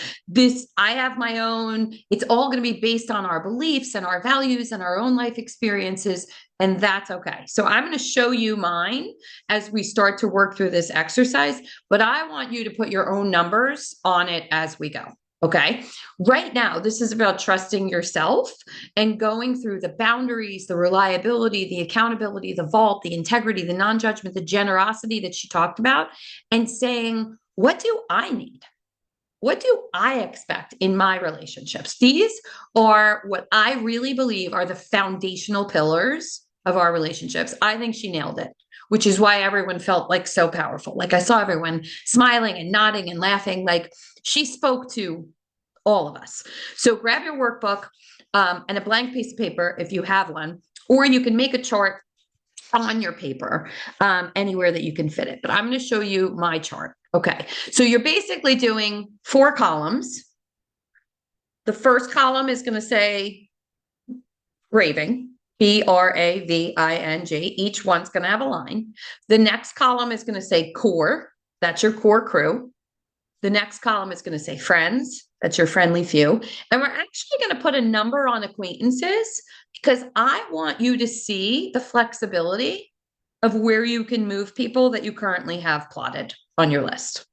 I have my own, it's all going to be based on our beliefs and our values and our own life experiences. And that's okay. So I'm going to show you mine as we start to work through this exercise, but I want you to put your own numbers on it as we go. Okay. Right now, this is about trusting yourself and going through the boundaries, the reliability, the accountability, the vault, the integrity, the non-judgment, the generosity that she talked about, and saying, what do I need? What do I expect in my relationships? These are what I really believe are the foundational pillars of our relationships. I think she nailed it, which is why everyone felt like so powerful. Like I saw everyone smiling and nodding and laughing. Like she spoke to all of us. So grab your workbook and a blank piece of paper if you have one, or you can make a chart on your paper anywhere that you can fit it. But I'm going to show you my chart. Okay. So you're basically doing 4 columns. The first column is going to say braving. BRAVING. Each one's going to have a line. The next column is going to say core. That's your core crew. The next column is going to say friends. That's your friendly few. And we're actually going to put a number on acquaintances because I want you to see the flexibility of where you can move people that you currently have plotted on your list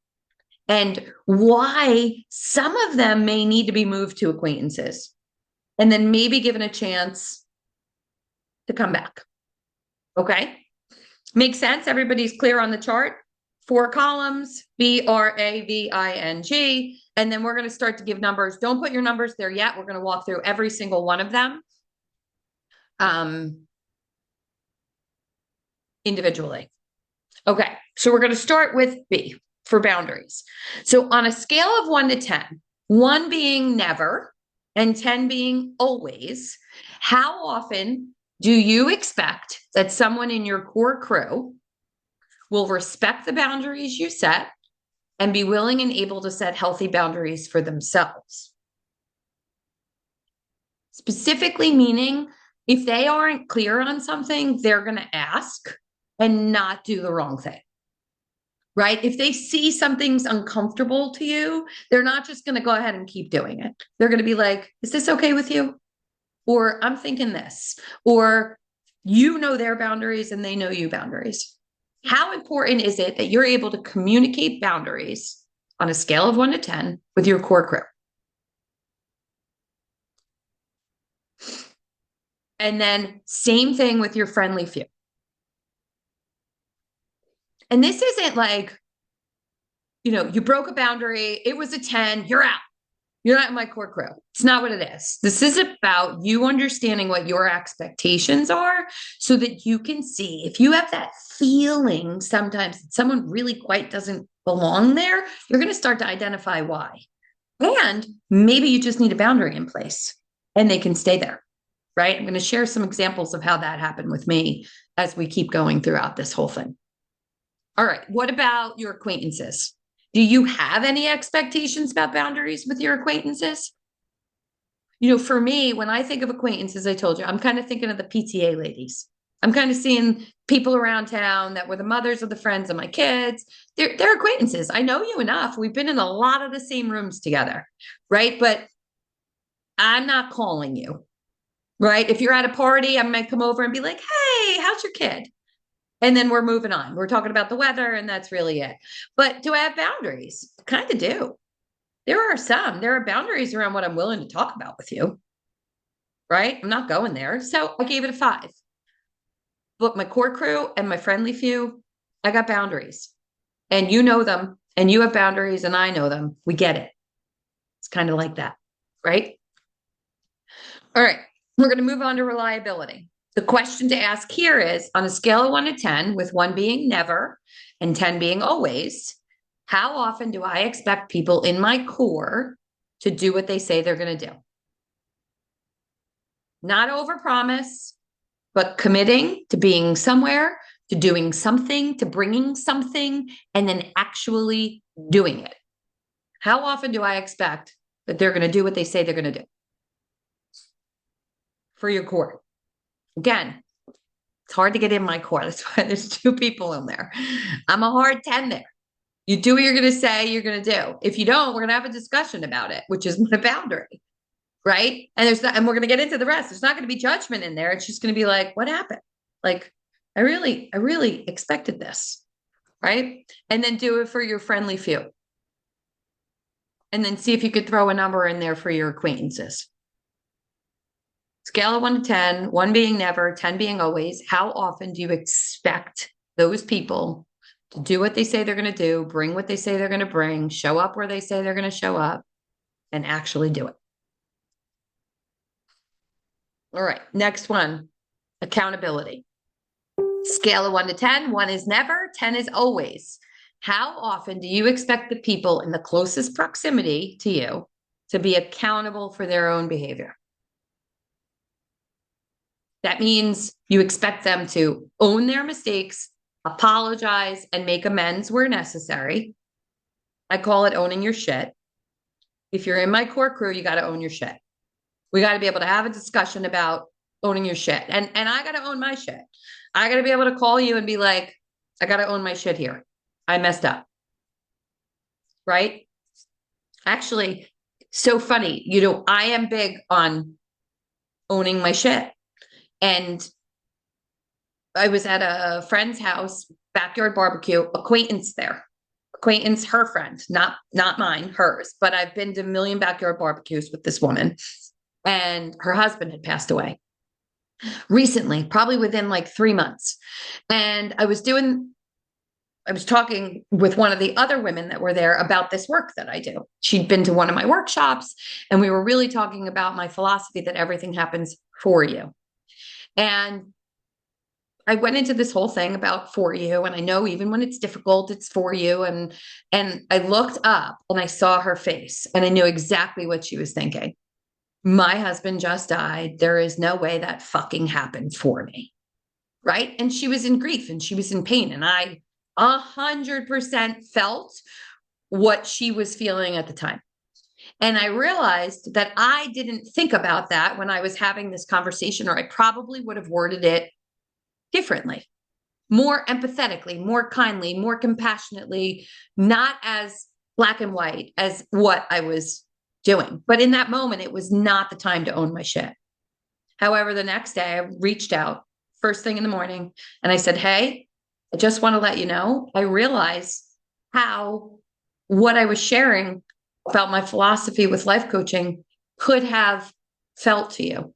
and why some of them may need to be moved to acquaintances and then maybe given a chance to come back. Okay. Makes sense? Everybody's clear on the chart? 4 columns, BRAVING, and then we're going to start to give numbers. Don't put your numbers there yet. We're going to walk through every single one of them individually. Okay, so we're going to start with B for boundaries. So on a scale of 1 to 10, 1 being never and 10 being always, how often do you expect that someone in your core crew will respect the boundaries you set and be willing and able to set healthy boundaries for themselves? Specifically meaning if they aren't clear on something, they're going to ask and not do the wrong thing, right? If they see something's uncomfortable to you, they're not just going to go ahead and keep doing it. They're going to be like, is this okay with you? Or I'm thinking this, or you know their boundaries and they know you boundaries. How important is it that you're able to communicate boundaries on a scale of 1 to 10 with your core crew? And then same thing with your friendly few. And this isn't like, you broke a boundary, it was a 10, you're out. You're not in my core crew. It's not what it is. This is about you understanding what your expectations are so that you can see if you have that feeling sometimes that someone really quite doesn't belong there, you're going to start to identify why. And maybe you just need a boundary in place and they can stay there, right? I'm going to share some examples of how that happened with me as we keep going throughout this whole thing. All right. What about your acquaintances? Do you have any expectations about boundaries with your acquaintances? For me, when I think of acquaintances, I told you, I'm kind of thinking of the PTA ladies. I'm kind of seeing people around town that were the mothers of the friends of my kids. They're acquaintances. I know you enough. We've been in a lot of the same rooms together, right? But I'm not calling you, right? If you're at a party, I might come over and be like, hey, how's your kid? And then we're moving on. We're talking about the weather and that's really it. But do I have boundaries? Kind of do. There are some. There are boundaries around what I'm willing to talk about with you, right? I'm not going there. So I gave it a 5. But my core crew and my friendly few, I got boundaries. And you know them and you have boundaries and I know them. We get it. It's kind of like that, right? All right. We're going to move on to reliability. The question to ask here is, on a scale of 1 to 10, with 1 being never and 10 being always, how often do I expect people in my core to do what they say they're going to do? Not overpromise, but committing to being somewhere, to doing something, to bringing something, and then actually doing it. How often do I expect that they're going to do what they say they're going to do? For your core. Again, it's hard to get in my core. That's why there's 2 people in there. I'm a hard 10 there. You do what you're going to say you're going to do. If you don't, we're going to have a discussion about it, which is my boundary, right? And we're going to get into the rest. There's not going to be judgment in there. It's just going to be like, what happened? Like, I really expected this, right? And then do it for your friendly few. And then see if you could throw a number in there for your acquaintances. Scale of 1 to 10, 1 being never, 10 being always. How often do you expect those people to do what they say they're going to do, bring what they say they're going to bring, show up where they say they're going to show up, and actually do it? All right, next one, accountability. Scale of 1 to 10, 1 is never, 10 is always. How often do you expect the people in the closest proximity to you to be accountable for their own behavior? That means you expect them to own their mistakes, apologize, and make amends where necessary. I call it owning your shit. If you're in my core crew, you got to own your shit. We got to be able to have a discussion about owning your shit. And I got to own my shit. I got to be able to call you and be like, I got to own my shit here. I messed up. Right? Actually, so funny. You know, I am big on owning my shit. And I was at a friend's house, backyard barbecue, acquaintance there. Acquaintance, her friend, not mine, hers. But I've been to a million backyard barbecues with this woman, and her husband had passed away recently, probably within like 3 months. And I was talking with one of the other women that were there about this work that I do. She'd been to one of my workshops, and we were really talking about my philosophy that everything happens for you. And I went into this whole thing about for you. And I know even when it's difficult, it's for you. And I looked up and I saw her face, and I knew exactly what she was thinking. My husband just died. There is no way that fucking happened for me. Right. And she was in grief and she was in pain. And I 100% felt what she was feeling at the time. And I realized that I didn't think about that when I was having this conversation, or I probably would have worded it differently, more empathetically, more kindly, more compassionately, not as black and white as what I was doing. But in that moment, it was not the time to own my shit. However, the next day I reached out first thing in the morning and I said, hey, I just want to let you know, I realize how what I was sharing about my philosophy with life coaching could have felt to you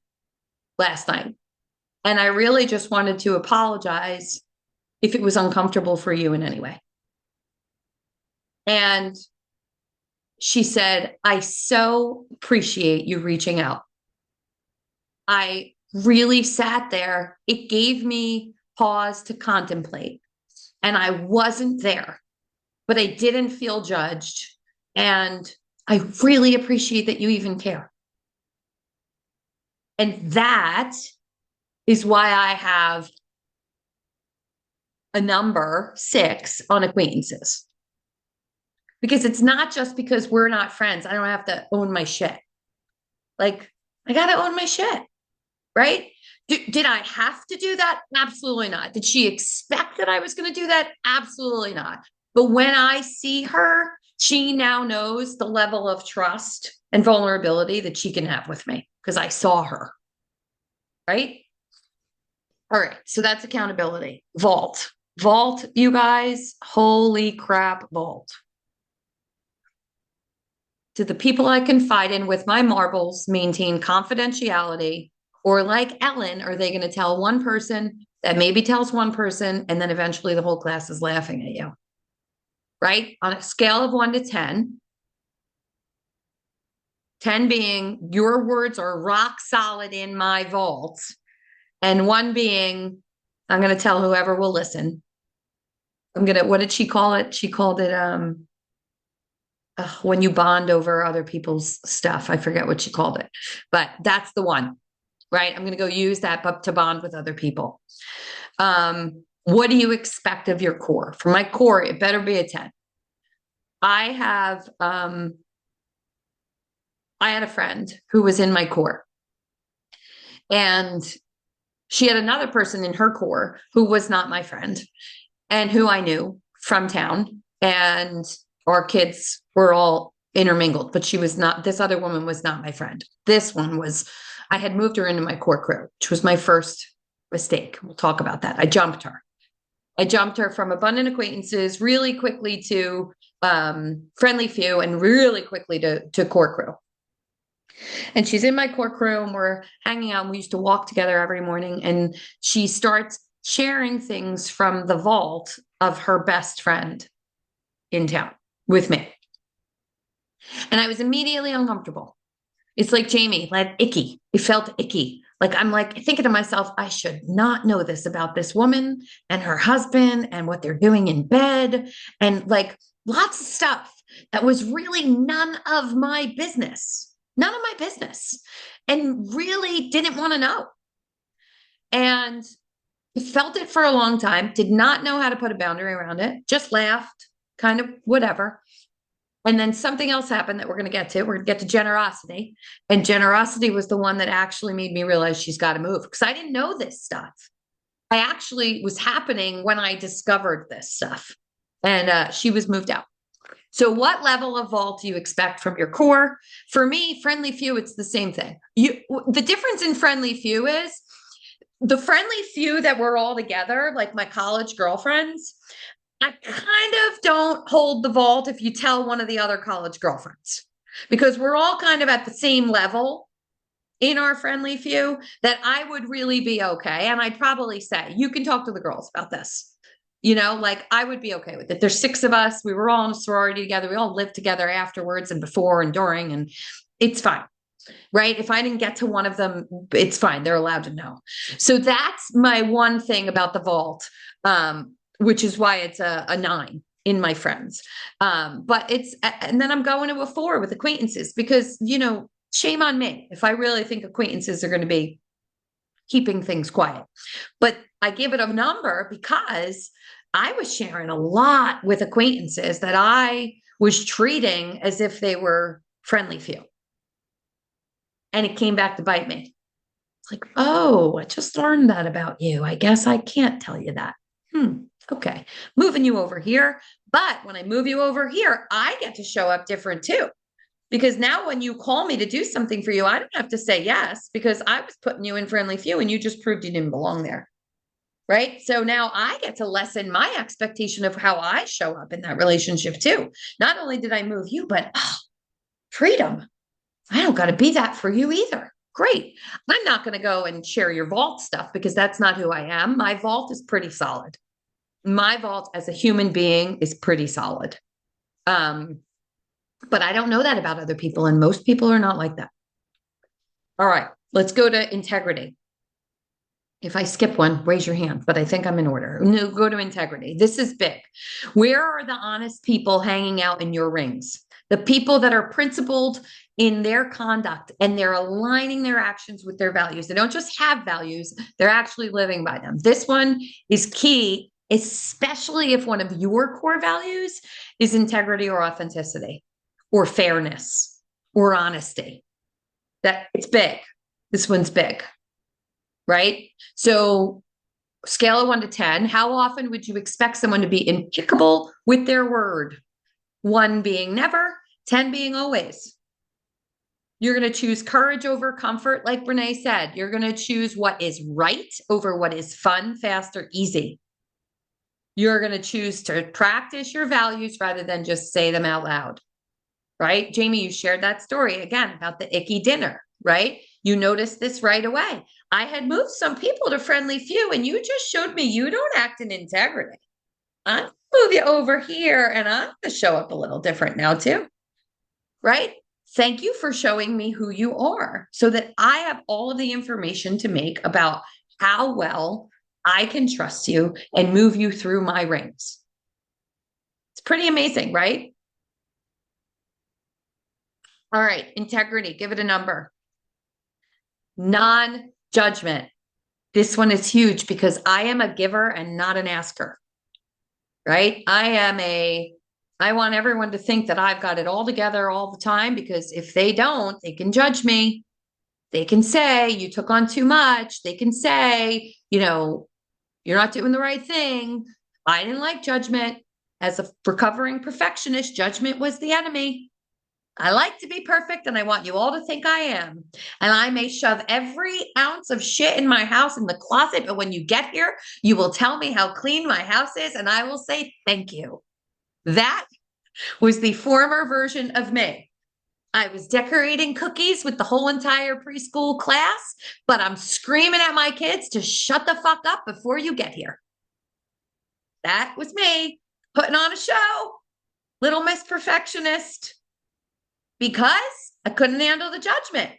last night. And I really just wanted to apologize if it was uncomfortable for you in any way. And she said, I so appreciate you reaching out. I really sat there. It gave me pause to contemplate. And I wasn't there, but I didn't feel judged. And I really appreciate that you even care. And that is why I have a number 6 on acquaintances. Because it's not just because we're not friends. I don't have to own my shit. Like, I got to own my shit, right? Did I have to do that? Absolutely not. Did she expect that I was going to do that? Absolutely not. But when I see her, she now knows the level of trust and vulnerability that she can have with me because I saw her, right? All right. So that's accountability. Vault, you guys. Holy crap, vault. Do the people I confide in with my marbles maintain confidentiality? Or like Ellen, are they going to tell one person that maybe tells one person, and then eventually the whole class is laughing at you? Right? On a scale of 1 to 10, 10 being your words are rock solid in my vault, and 1 being I'm going to tell whoever will listen. What did she call it? She called it, when you bond over other people's stuff. I forget what she called it, but that's the one, right? I'm going to go use that to bond with other people. What do you expect of your core? For my core, it better be a 10. I had a friend who was in my core, and she had another person in her core who was not my friend and who I knew from town, and our kids were all intermingled, but this other woman was not my friend. This one was, I had moved her into my core crew, which was my first mistake. We'll talk about that. I jumped her from abundant acquaintances really quickly to friendly few, and really quickly to core crew. And she's in my core crew, and we're hanging out. We used to walk together every morning, and she starts sharing things from the vault of her best friend in town with me. And I was immediately uncomfortable. It's like Jamie, like icky. It felt icky. Like I'm like thinking to myself, I should not know this about this woman and her husband and what they're doing in bed, and like lots of stuff that was really none of my business, and really didn't want to know. And I felt it for a long time, did not know how to put a boundary around it, just laughed, kind of whatever. And then something else happened that we're going to get to. We're going to get to generosity. And generosity was the one that actually made me realize she's got to move, because I didn't know this stuff. I actually was happening when I discovered this stuff. And she was moved out. So what level of vault do you expect from your core? For me, friendly few, it's the same thing. The difference in friendly few is the friendly few that we're all together, like my college girlfriends, I kind of don't hold the vault if you tell one of the other college girlfriends, because we're all kind of at the same level in our friendly few that I would really be okay. And I'd probably say, you can talk to the girls about this. Like I would be okay with it. There's 6 of us. We were all in a sorority together. We all lived together afterwards and before and during, and it's fine. Right. If I didn't get to one of them, it's fine. They're allowed to know. So that's my one thing about the vault, which is why it's a 9 in my friends. But and then I'm going to a 4 with acquaintances because, shame on me if I really think acquaintances are going to be keeping things quiet. But I give it a number because I was sharing a lot with acquaintances that I was treating as if they were friendly few. And it came back to bite me. It's like, oh, I just learned that about you. I guess I can't tell you that. Okay. Moving you over here. But when I move you over here, I get to show up different too. Because now when you call me to do something for you, I don't have to say yes because I was putting you in friendly few and you just proved you didn't belong there. Right. So now I get to lessen my expectation of how I show up in that relationship too. Not only did I move you, but freedom. I don't got to be that for you either. Great. I'm not going to go and share your vault stuff because that's not who I am. My vault is pretty solid. My vault as a human being is pretty solid. But I don't know that about other people, and most people are not like that. All right, let's go to integrity. If I skip one, raise your hand, but I think I'm in order. No, go to integrity. This is big. Where are the honest people hanging out in your rings? The people that are principled in their conduct and they're aligning their actions with their values. They don't just have values, they're actually living by them. This one is key, especially if one of your core values is integrity or authenticity or fairness or honesty. That it's big. This one's big, right? So scale of 1 to 10, how often would you expect someone to be impeccable with their word? 1 being never, 10 being always. You're going to choose courage over comfort, like Renee said. You're going to choose what is right over what is fun, fast, or easy. You're going to choose to practice your values rather than just say them out loud, right? Jamie, you shared that story again about the icky dinner, right? You noticed this right away. I had moved some people to friendly few and you just showed me you don't act in integrity. I'm move you over here and I'm going to show up a little different now too, right? Thank you for showing me who you are so that I have all of the information to make about how well I can trust you and move you through my rings. It's pretty amazing, right? All right, integrity, give it a number. Non-judgment. This one is huge because I am a giver and not an asker, right? I want everyone to think that I've got it all together all the time because if they don't, they can judge me. They can say, you took on too much. They can say, you're not doing the right thing. I didn't like judgment. As a recovering perfectionist, judgment was the enemy. I like to be perfect and I want you all to think I am. And I may shove every ounce of shit in my house in the closet, but when you get here, you will tell me how clean my house is and I will say thank you. That was the former version of me. I was decorating cookies with the whole entire preschool class, but I'm screaming at my kids to shut the fuck up before you get here. That was me putting on a show, Little Miss Perfectionist, because I couldn't handle the judgment,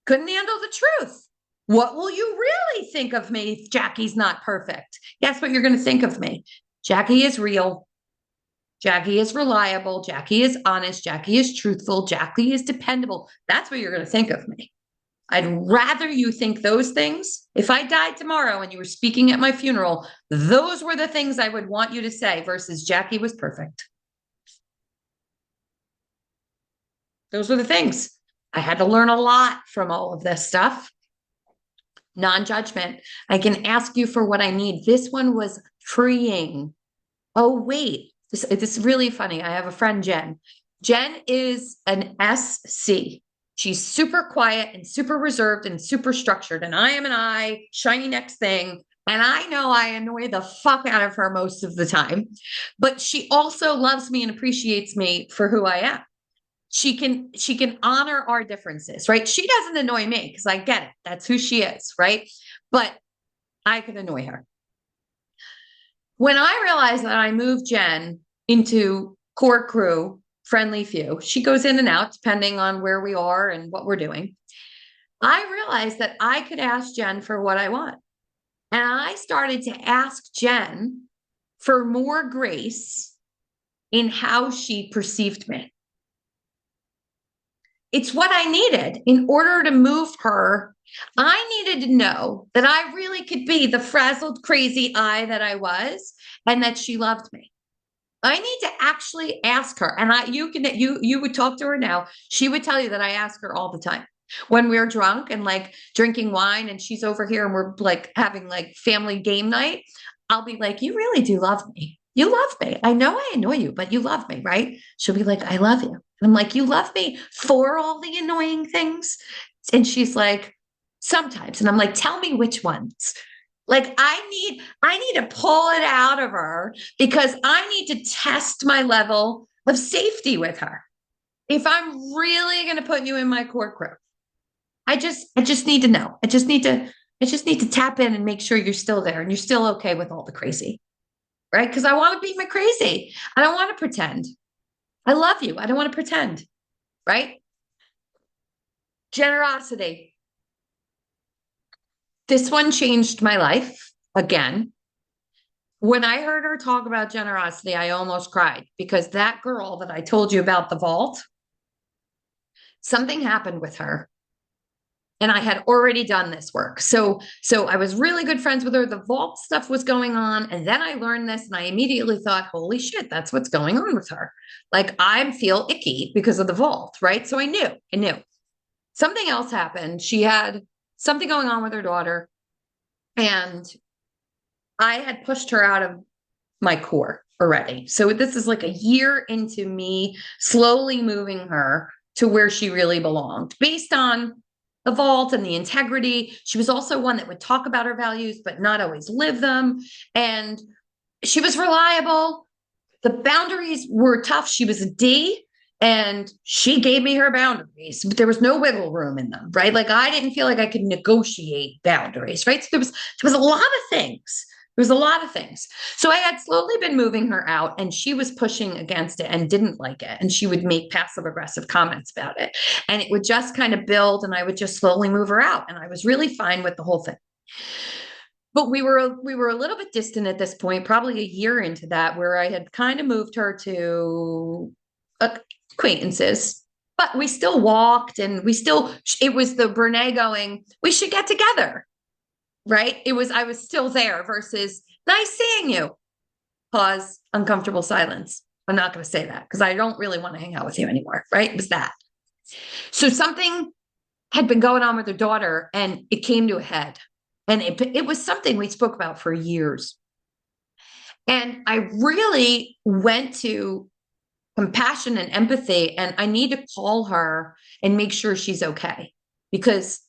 couldn't handle the truth. What will you really think of me if Jackie's not perfect? Guess what you're going to think of me? Jackie is real. Jackie is reliable. Jackie is honest. Jackie is truthful. Jackie is dependable. That's what you're going to think of me. I'd rather you think those things. If I died tomorrow and you were speaking at my funeral, those were the things I would want you to say versus Jackie was perfect. Those were the things. I had to learn a lot from all of this stuff. Non-judgment. I can ask you for what I need. This one was freeing. Oh, wait. It's really funny. I have a friend, Jen. Jen is an SC. She's super quiet and super reserved and super structured. And I am an I, shiny next thing. And I know I annoy the fuck out of her most of the time. But she also loves me and appreciates me for who I am. She can honor our differences, right? She doesn't annoy me because I get it. That's who she is, right? But I could annoy her. When I realized that I moved Jen into core crew, friendly few, she goes in and out depending on where we are and what we're doing. I realized that I could ask Jen for what I want. And I started to ask Jen for more grace in how she perceived me. It's what I needed in order to move her. I needed to know that I really could be the frazzled, crazy I that I was, and that she loved me. I need to actually ask her. And you would talk to her now. She would tell you that I ask her all the time. When we're drunk and like drinking wine and she's over here and we're like having like family game night, I'll be like, you really do love me. You love me. I know I annoy you, but you love me, right? She'll be like, I love you. And I'm like, you love me for all the annoying things? And she's like, sometimes. And I'm like, tell me which ones. Like I need to pull it out of her because I need to test my level of safety with her. If I'm really going to put you in my core crew, I just need to know. I just need to tap in and make sure you're still there and you're still okay with all the crazy, right? Because I want to be my crazy. I don't want to pretend. I love you. I don't want to pretend, right? Generosity. This one changed my life again. When I heard her talk about generosity, I almost cried because that girl that I told you about the vault, something happened with her. And I had already done this work. So I was really good friends with her. The vault stuff was going on. And then I learned this and I immediately thought, holy shit, that's what's going on with her. Like I feel icky because of the vault, right? So I knew. Something else happened. She had something going on with her daughter. And I had pushed her out of my core already. So this is like a year into me slowly moving her to where she really belonged based on the vault and the integrity. She was also one that would talk about her values, but not always live them. And she was reliable. The boundaries were tough. She was a D and she gave me her boundaries, but there was no wiggle room in them, right? Like I didn't feel like I could negotiate boundaries, right? So there was a lot of things. There was a lot of things. So I had slowly been moving her out and she was pushing against it and didn't like it. And she would make passive aggressive comments about it. And it would just kind of build and I would just slowly move her out. And I was really fine with the whole thing. But we were a little bit distant at this point, probably a year into that, where I had kind of moved her to acquaintances. But we still walked and it was the Brene going, we should get together. Right? I was still there versus nice seeing you. Pause, uncomfortable silence. I'm not going to say that because I don't really want to hang out with you anymore. Right? It was that. So something had been going on with her daughter and it came to a head. And it was something we spoke about for years. And I really went to compassion and empathy, and I need to call her and make sure she's okay because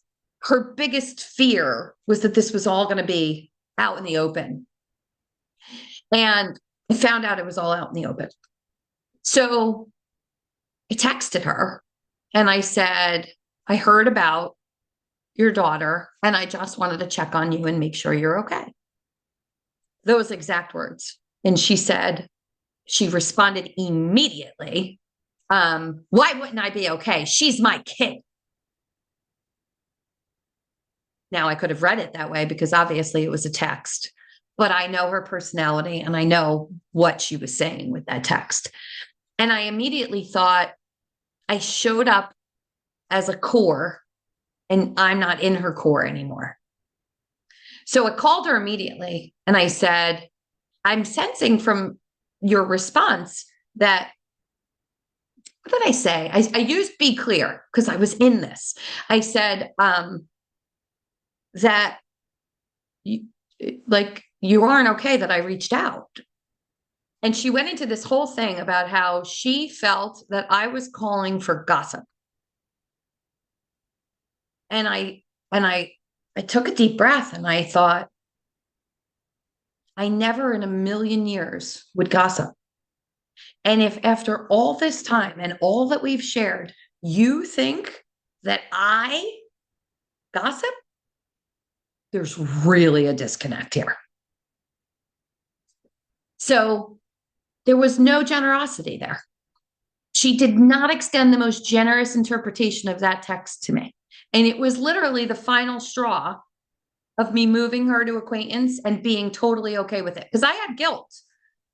her biggest fear was that this was all going to be out in the open. And I found out it was all out in the open. So I texted her and I said, I heard about your daughter and I just wanted to check on you and make sure you're okay. Those exact words. And she responded immediately. Why wouldn't I be okay? She's my kid. Now, I could have read it that way because obviously it was a text, but I know her personality and I know what she was saying with that text. And I immediately thought I showed up as a core and I'm not in her core anymore. So I called her immediately and I said, I'm sensing from your response that, what did I say? I used be clear because I was in this. I said, that you aren't okay that I reached out. And she went into this whole thing about how she felt that I was calling for gossip. And I took a deep breath and I thought, I never in a million years would gossip. And if after all this time and all that we've shared, you think that I gossip, there's really a disconnect here. So there was no generosity there. She did not extend the most generous interpretation of that text to me. And it was literally the final straw of me moving her to acquaintance and being totally okay with it. Because I had guilt.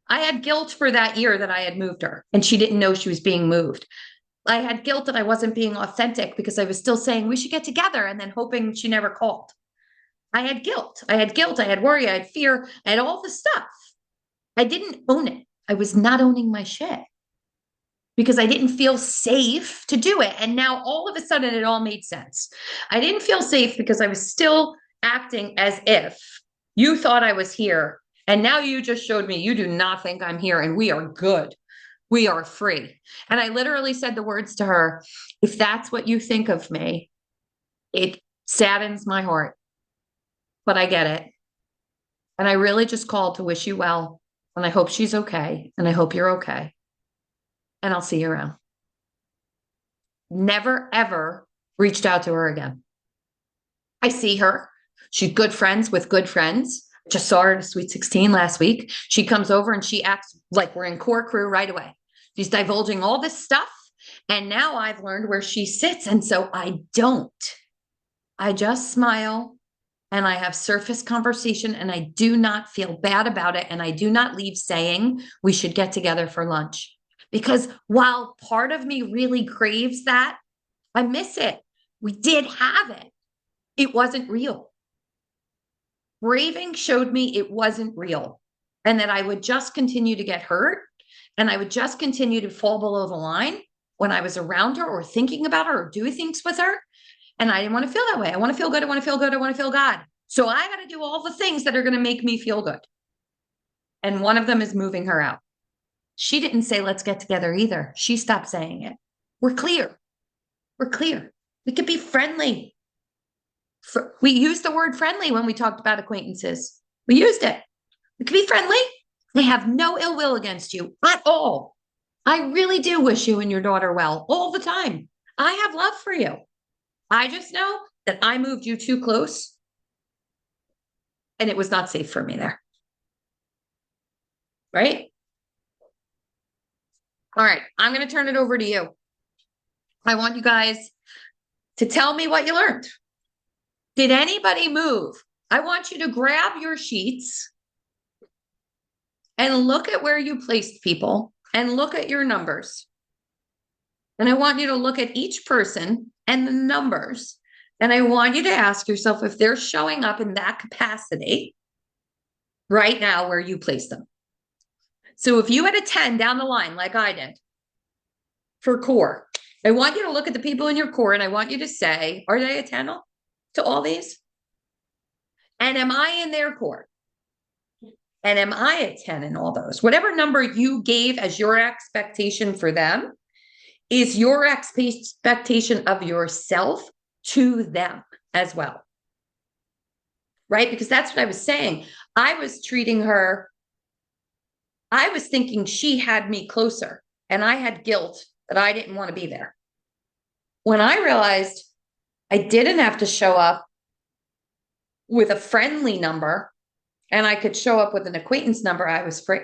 I had guilt for that year that I had moved her and she didn't know she was being moved. I had guilt that I wasn't being authentic because I was still saying we should get together and then hoping she never called. I had guilt. I had guilt. I had worry. I had fear. I had all the stuff. I didn't own it. I was not owning my shit because I didn't feel safe to do it. And now all of a sudden it all made sense. I didn't feel safe because I was still acting as if you thought I was here. And now you just showed me you do not think I'm here and we are good. We are free. And I literally said the words to her, if that's what you think of me, it saddens my heart, but I get it. And I really just called to wish you well. And I hope she's okay. And I hope you're okay. And I'll see you around. Never, ever reached out to her again. I see her. She's good friends with good friends. Just saw her at a Sweet 16 last week. She comes over and she acts like we're in core crew right away. She's divulging all this stuff. And now I've learned where she sits. And so I don't. I just smile and I have surface conversation and I do not feel bad about it. And I do not leave saying we should get together for lunch. Because while part of me really craves that, I miss it. We did have it. It wasn't real. Braving showed me it wasn't real and that I would just continue to get hurt and I would just continue to fall below the line when I was around her or thinking about her or doing things with her. And I didn't want to feel that way. I want to feel good. I want to feel good. I want to feel God. So I got to do all the things that are going to make me feel good. And one of them is moving her out. She didn't say, let's get together either. She stopped saying it. We're clear. We're clear. We could be friendly. We used the word friendly when we talked about acquaintances. We used it. We could be friendly. I have no ill will against you at all. I really do wish you and your daughter well all the time. I have love for you. I just know that I moved you too close and it was not safe for me there. Right? All right. I'm going to turn it over to you. I want you guys to tell me what you learned. Did anybody move? I want you to grab your sheets and look at where you placed people and look at your numbers. And I want you to look at each person and the numbers. And I want you to ask yourself if they're showing up in that capacity right now where you place them. So if you had a 10 down the line, like I did for core, I want you to look at the people in your core and I want you to say, are they a 10 to all these? And am I in their core? And am I a 10 in all those? Whatever number you gave as your expectation for them is your expectation of yourself to them as well. Right? Because that's what I was saying. I was treating her, I was thinking she had me closer and I had guilt that I didn't want to be there. When I realized I didn't have to show up with a friendly number and I could show up with an acquaintance number, I was free.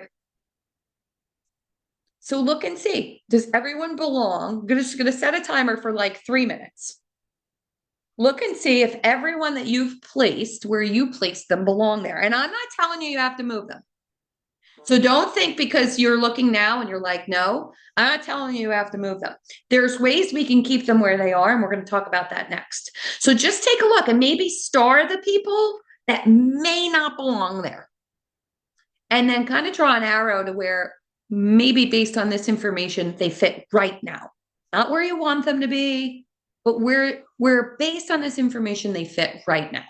So look and see, does everyone belong? I'm just going to set a timer for like 3 minutes. Look and see if everyone that you've placed where you placed them belong there. And I'm not telling you have to move them. So don't think because you're looking now and you're like, no, I'm not telling you have to move them. There's ways we can keep them where they are. And we're going to talk about that next. So just take a look and maybe star the people that may not belong there. And then kind of draw an arrow to where maybe based on this information, they fit right now. Not where you want them to be, but where based on this information, they fit right now.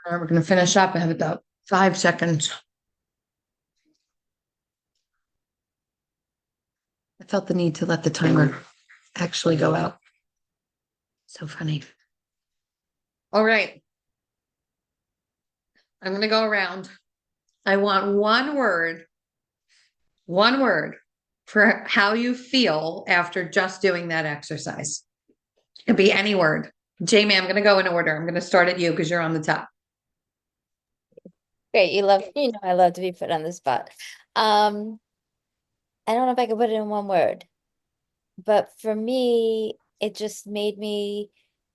All right, we're going to finish up. I have about 5 seconds. I felt the need to let the timer actually go out. So funny. All right. I'm going to go around. I want one word for how you feel after just doing that exercise. It could be any word. Jamie, I'm going to go in order. I'm going to start at you because you're on the top. Great. I love to be put on the spot. I don't know if I could put it in one word, but for me, it just made me,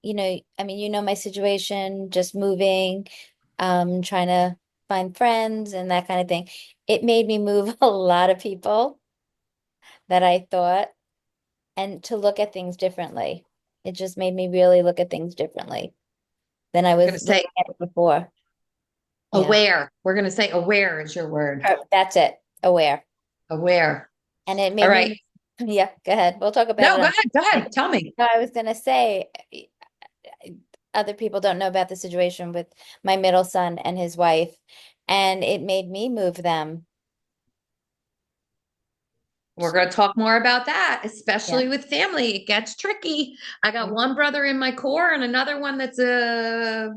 my situation, just moving, trying to find friends and that kind of thing. It made me move a lot of people that I thought and to look at things differently. It just made me really look at things differently than I I'm going to was say looking at it before. Yeah. aware. We're going to say aware is your word. That's it. Aware. Aware. And it All made right. me, yeah, go ahead. We'll talk about No, it. go ahead. Go ahead. Tell me. No, I was gonna say, other people don't know about the situation with my middle son and his wife, and it made me move them. We're going to talk more about that, especially with family. It gets tricky. I got one brother in my core and another one that's a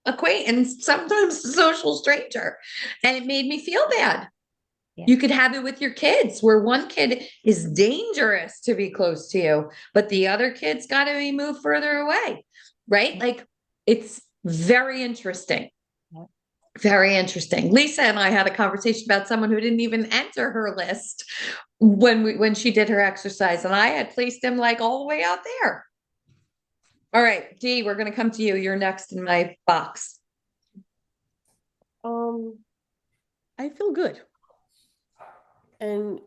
acquaintance, sometimes a social stranger. And it made me feel bad. Yeah. You could have it with your kids where one kid is dangerous to be close to you, but the other kid's got to be moved further away, right? Like it's very interesting. Very interesting. Lisa and I had a conversation about someone who didn't even enter her list when she did her exercise, and I had placed him like all the way out there. All right, Dee, we're going to come to you. You're next in my box. I feel good. And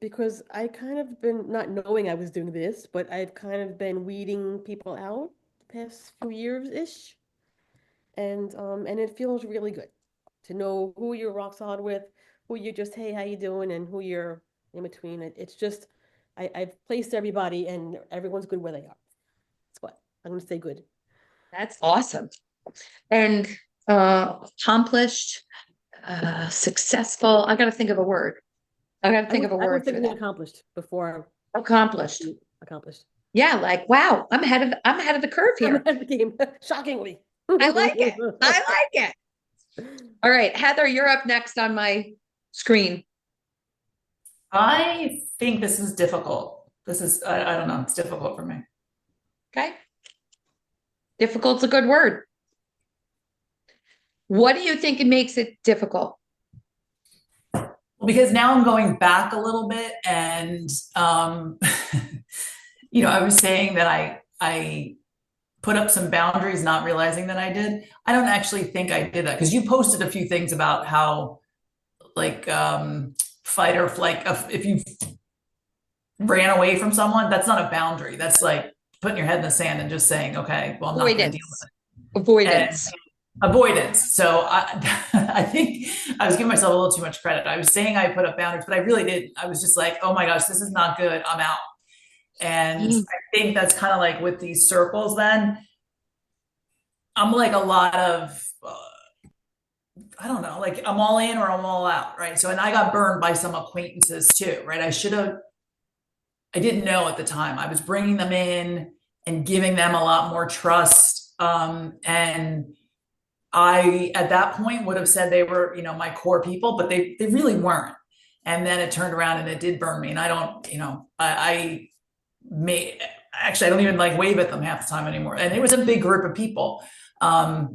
because I kind of been not knowing I was doing this, but I've kind of been weeding people out the past few years-ish. And it feels really good to know who you're rock solid with, who you just, hey, how you doing, and who you're in between. It's just I've placed everybody and everyone's good where they are. That's what I'm gonna say good. That's awesome. And accomplished, successful. I got to think of a word. I got to think of a I was word for thinking that. accomplished before Accomplished. accomplished. Yeah, like wow, I'm ahead of the curve I'm here. ahead of the game, shockingly. I like it. I like it. All right, Heather, you're up next on my screen. I think this is difficult. I don't know, it's difficult for me. Okay. Difficult's a good word. What do you think it makes it difficult? Well, because now I'm going back a little bit and I was saying that I put up some boundaries, not realizing that I did. I don't actually think I did that because you posted a few things about how like fight or flight. If you ran away from someone, that's not a boundary. That's like putting your head in the sand and just saying, okay, well, I'm not going to deal with it. Avoidance. Avoidance. So I think I was giving myself a little too much credit. I was saying I put up boundaries, but I really didn't. I was just like, oh my gosh, this is not good. I'm out. And I think that's kind of like with these circles, then I'm like a lot of, I don't know, like I'm all in or I'm all out, right? So, and I got burned by some acquaintances too, right? I didn't know at the time. I was bringing them in and giving them a lot more trust. And I, at that point, would have said they were, my core people, but they really weren't. And then it turned around and it did burn me. And I don't, I don't even like wave at them half the time anymore. And it was a big group of people. Well,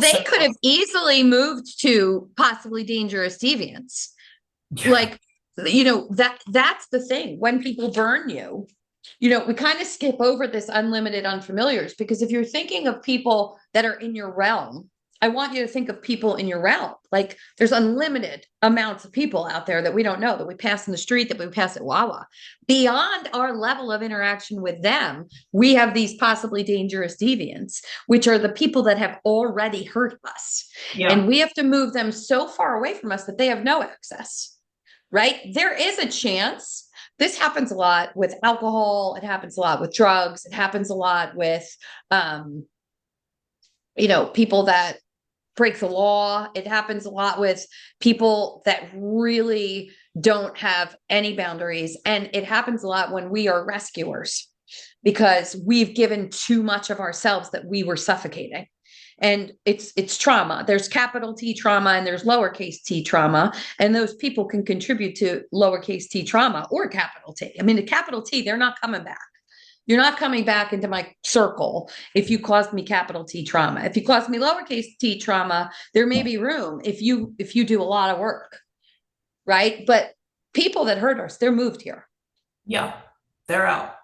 they could have easily moved to possibly dangerous deviants. Yeah. Like, that's the thing. When people burn you, we kind of skip over this unlimited unfamiliars because if you're thinking of people that are in your realm, I want you to think of people in your realm. Like there's unlimited amounts of people out there that we don't know, that we pass in the street, that we pass at Wawa. Beyond our level of interaction with them, we have these possibly dangerous deviants, which are the people that have already hurt us. Yeah. And we have to move them so far away from us that they have no access, right? There is a chance. This happens a lot with alcohol. It happens a lot with drugs. It happens a lot with people that break the law. It happens a lot with people that really don't have any boundaries. And it happens a lot when we are rescuers because we've given too much of ourselves that we were suffocating. And it's trauma. There's capital T trauma and there's lowercase t trauma. And those people can contribute to lowercase t trauma or capital T. I mean, the capital T, they're not coming back. You're not coming back into my circle if you caused me capital T trauma. If you caused me lowercase t trauma, there may be room if you do a lot of work, right? But people that hurt us, they're moved here. Yeah, they're out.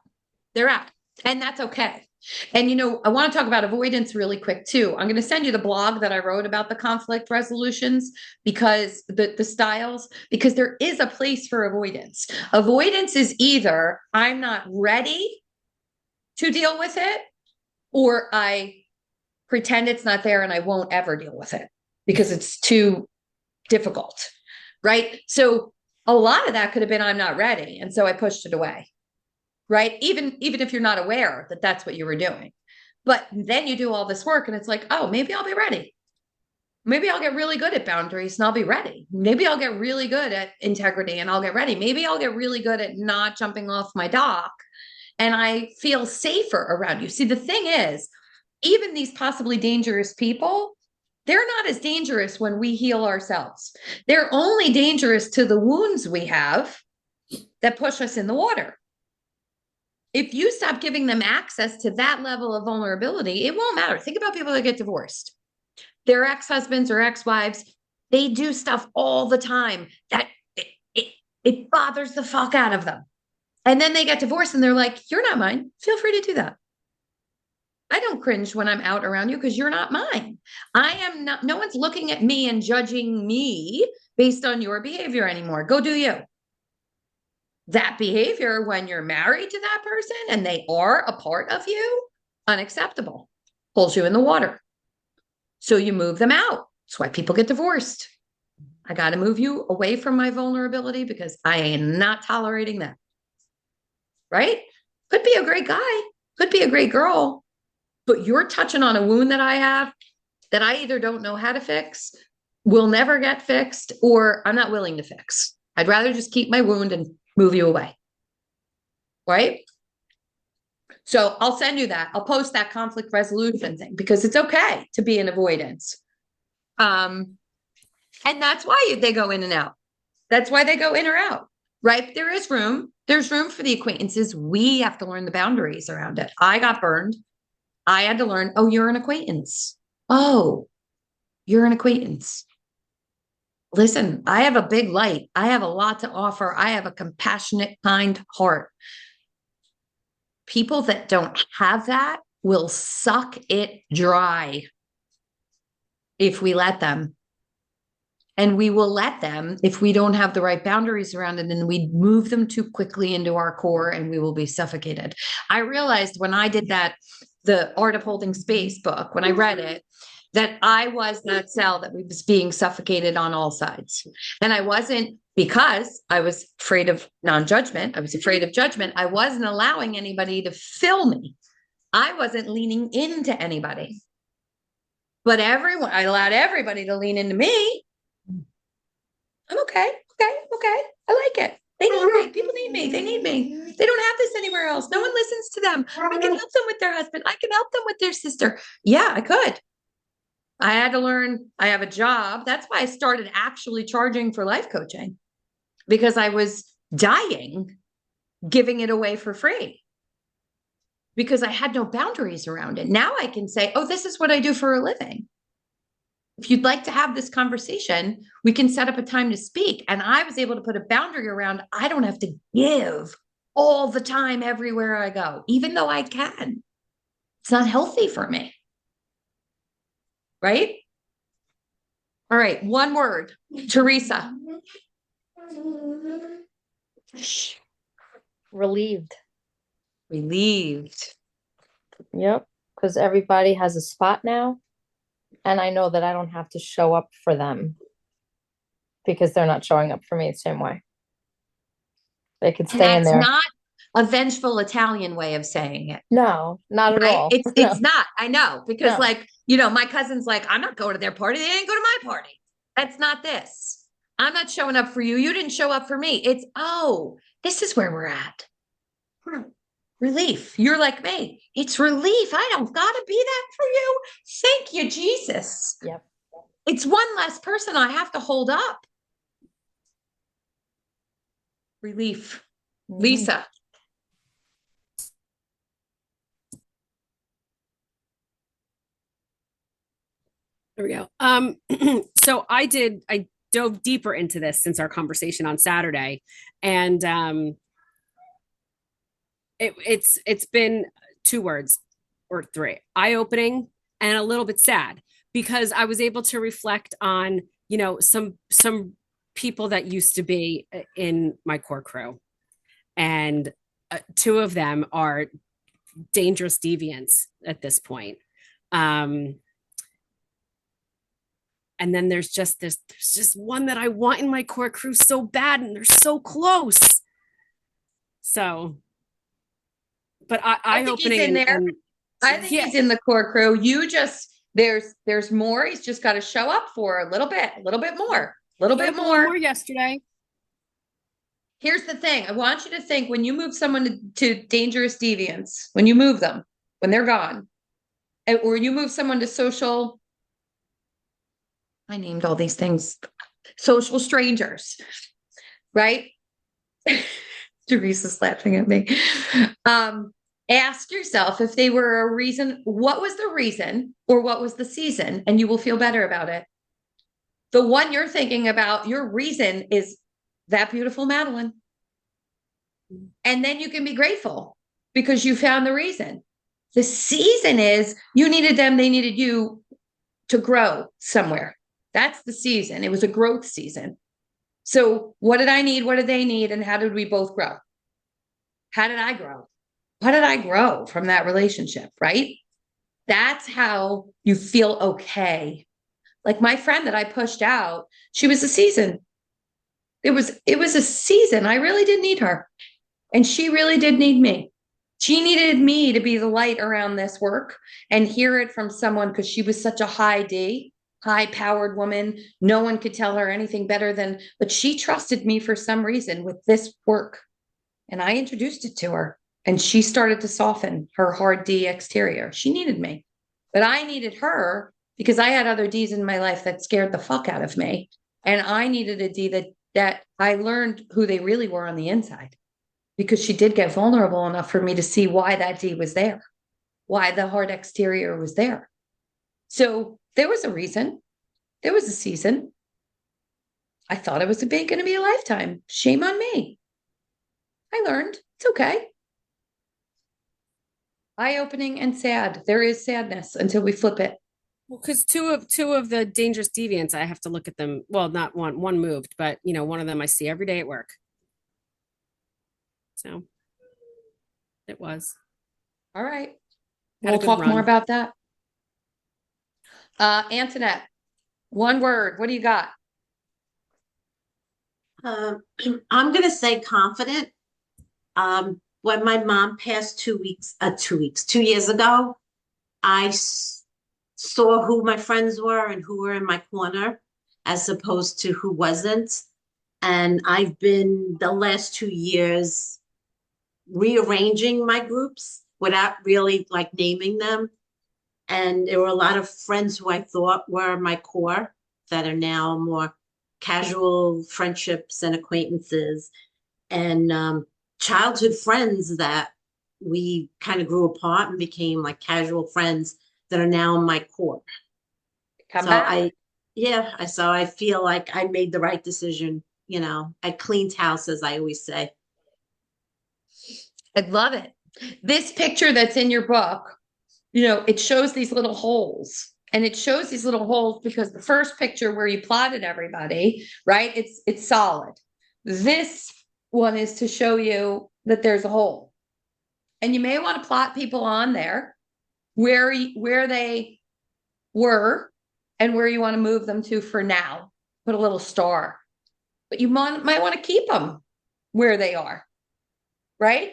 They're out. And that's okay. And I want to talk about avoidance really quick too. I'm going to send you the blog that I wrote about the conflict resolutions because the styles, because there is a place for avoidance. Avoidance is either I'm not ready to deal with it, or I pretend it's not there and I won't ever deal with it because it's too difficult, right? So a lot of that could have been I'm not ready, and so I pushed it away, right? Even if you're not aware that that's what you were doing. But then you do all this work and it's like, oh, maybe I'll be ready. Maybe I'll get really good at boundaries and I'll be ready. Maybe I'll get really good at integrity and I'll get ready. Maybe I'll get really good at not jumping off my dock and I feel safer around you. See, the thing is, even these possibly dangerous people, they're not as dangerous when we heal ourselves. They're only dangerous to the wounds we have that push us in the water. If you stop giving them access to that level of vulnerability, it won't matter. Think about people that get divorced. Their ex-husbands or ex-wives, they do stuff all the time that it bothers the fuck out of them. And then they get divorced and they're like, you're not mine. Feel free to do that. I don't cringe when I'm out around you because you're not mine. I am not, no one's looking at me and judging me based on your behavior anymore. Go do you. That behavior, when you're married to that person and they are a part of you, unacceptable, pulls you in the water. So you move them out. That's why people get divorced. I got to move you away from my vulnerability because I am not tolerating that. Right? Could be a great guy, could be a great girl, but you're touching on a wound that I have that I either don't know how to fix, will never get fixed, or I'm not willing to fix. I'd rather just keep my wound and move you away. Right? So I'll send you that. I'll post that conflict resolution thing because it's okay to be in avoidance. And that's why they go in and out. That's why they go in or out. Right? There is room. There's room for the acquaintances. We have to learn the boundaries around it. I got burned. I had to learn, oh, you're an acquaintance. Oh, you're an acquaintance. Listen, I have a big light. I have a lot to offer. I have a compassionate, kind heart. People that don't have that will suck it dry if we let them. And we will let them if we don't have the right boundaries around it, and we move them too quickly into our core and we will be suffocated. I realized when I did that, the Art of Holding Space book, when I read it, that I was that cell that was being suffocated on all sides. And I wasn't, because I was afraid of non-judgment. I was afraid of judgment. I wasn't allowing anybody to fill me. I wasn't leaning into anybody. But I allowed everybody to lean into me. I'm okay. I like it. They need me. People need me. They need me. They don't have this anywhere else. No one listens to them. I can help them with their husband. I can help them with their sister. Yeah, I could. I had to learn. I have a job. That's why I started actually charging for life coaching, because I was dying giving it away for free because I had no boundaries around it. Now I can say, oh, this is what I do for a living. If you'd like to have this conversation, we can set up a time to speak. And I was able to put a boundary around, I don't have to give all the time everywhere I go, even though I can. It's not healthy for me. Right? All right. One word, Teresa. Relieved. Relieved. Yep. Because everybody has a spot now. And I know that I don't have to show up for them because they're not showing up for me the same way. They could stay in there. a vengeful Italian way of saying it. No, not at Right? all. It's No. not. I know because No. like, you know, my cousin's like, I'm not going to their party. They didn't go to my party. That's not this. I'm not showing up for you. You didn't show up for me. It's, oh, this is where we're at. Relief. You're like me. It's relief. I don't gotta be that for you. Thank you, Jesus. Yep. It's one less person I have to hold up. Relief. Lisa. There we go. So I dove deeper into this since our conversation on Saturday, and it's been 2 words or 3: eye-opening and a little bit sad, because I was able to reflect on, you know, some people that used to be in my core crew, and 2 of them are dangerous deviants at this point. And then there's just one that I want in my core crew so bad, and they're so close. So, but I think he's in there. I think yeah. he's in the core crew. You just, there's more. He's just got to show up for a little bit more, more yesterday. Here's the thing. I want you to think, when you move someone to dangerous deviance, when you move them, when they're gone, or you move someone to social, I named all these things, social strangers, right? Teresa's laughing at me. Ask yourself if they were a reason, what was the reason or what was the season, and you will feel better about it. The one you're thinking about, your reason is that beautiful Madeline. And then you can be grateful because you found the reason. The season is you needed them, they needed you to grow somewhere. That's the season. It was a growth season. So what did I need? What did they need? And how did we both grow? How did I grow? What did I grow from that relationship? Right? That's how you feel okay. Like my friend that I pushed out, she was a season. It was a season. I really did need her. And she really did need me. She needed me to be the light around this work and hear it from someone, because she was such a high-powered woman. No one could tell her anything better than, but she trusted me for some reason with this work. And I introduced it to her, and she started to soften her hard D exterior. She needed me, but I needed her because I had other Ds in my life that scared the fuck out of me. And I needed a D that I learned who they really were on the inside, because she did get vulnerable enough for me to see why that D was there, why the hard exterior was there. So there was a reason. There was a season. I thought it was going to be a lifetime. Shame on me. I learned. It's okay. Eye-opening and sad. There is sadness until we flip it. Well, because two of the dangerous deviants, I have to look at them. Well, not one moved, but you know, one of them I see every day at work. So it was. All right. Had a We'll good talk run. more about that. Antoinette, one word. What do you got? I'm going to say confident. When my mom passed 2 years ago, I saw who my friends were and who were in my corner as opposed to who wasn't. And I've been the last 2 years rearranging my groups without really like naming them. And there were a lot of friends who I thought were my core that are now more casual friendships and acquaintances, and childhood friends that we kind of grew apart and became like casual friends that are now in my core. Come back. I feel like I made the right decision. You know, I cleaned house, as I always say. I love it. This picture that's in your book, you know, it shows these little holes. And it shows these little holes because the first picture where you plotted everybody, right? It's solid. This one is to show you that there's a hole. And you may want to plot people on there where they were and where you want to move them to for now. Put a little star. But you might want to keep them where they are, right?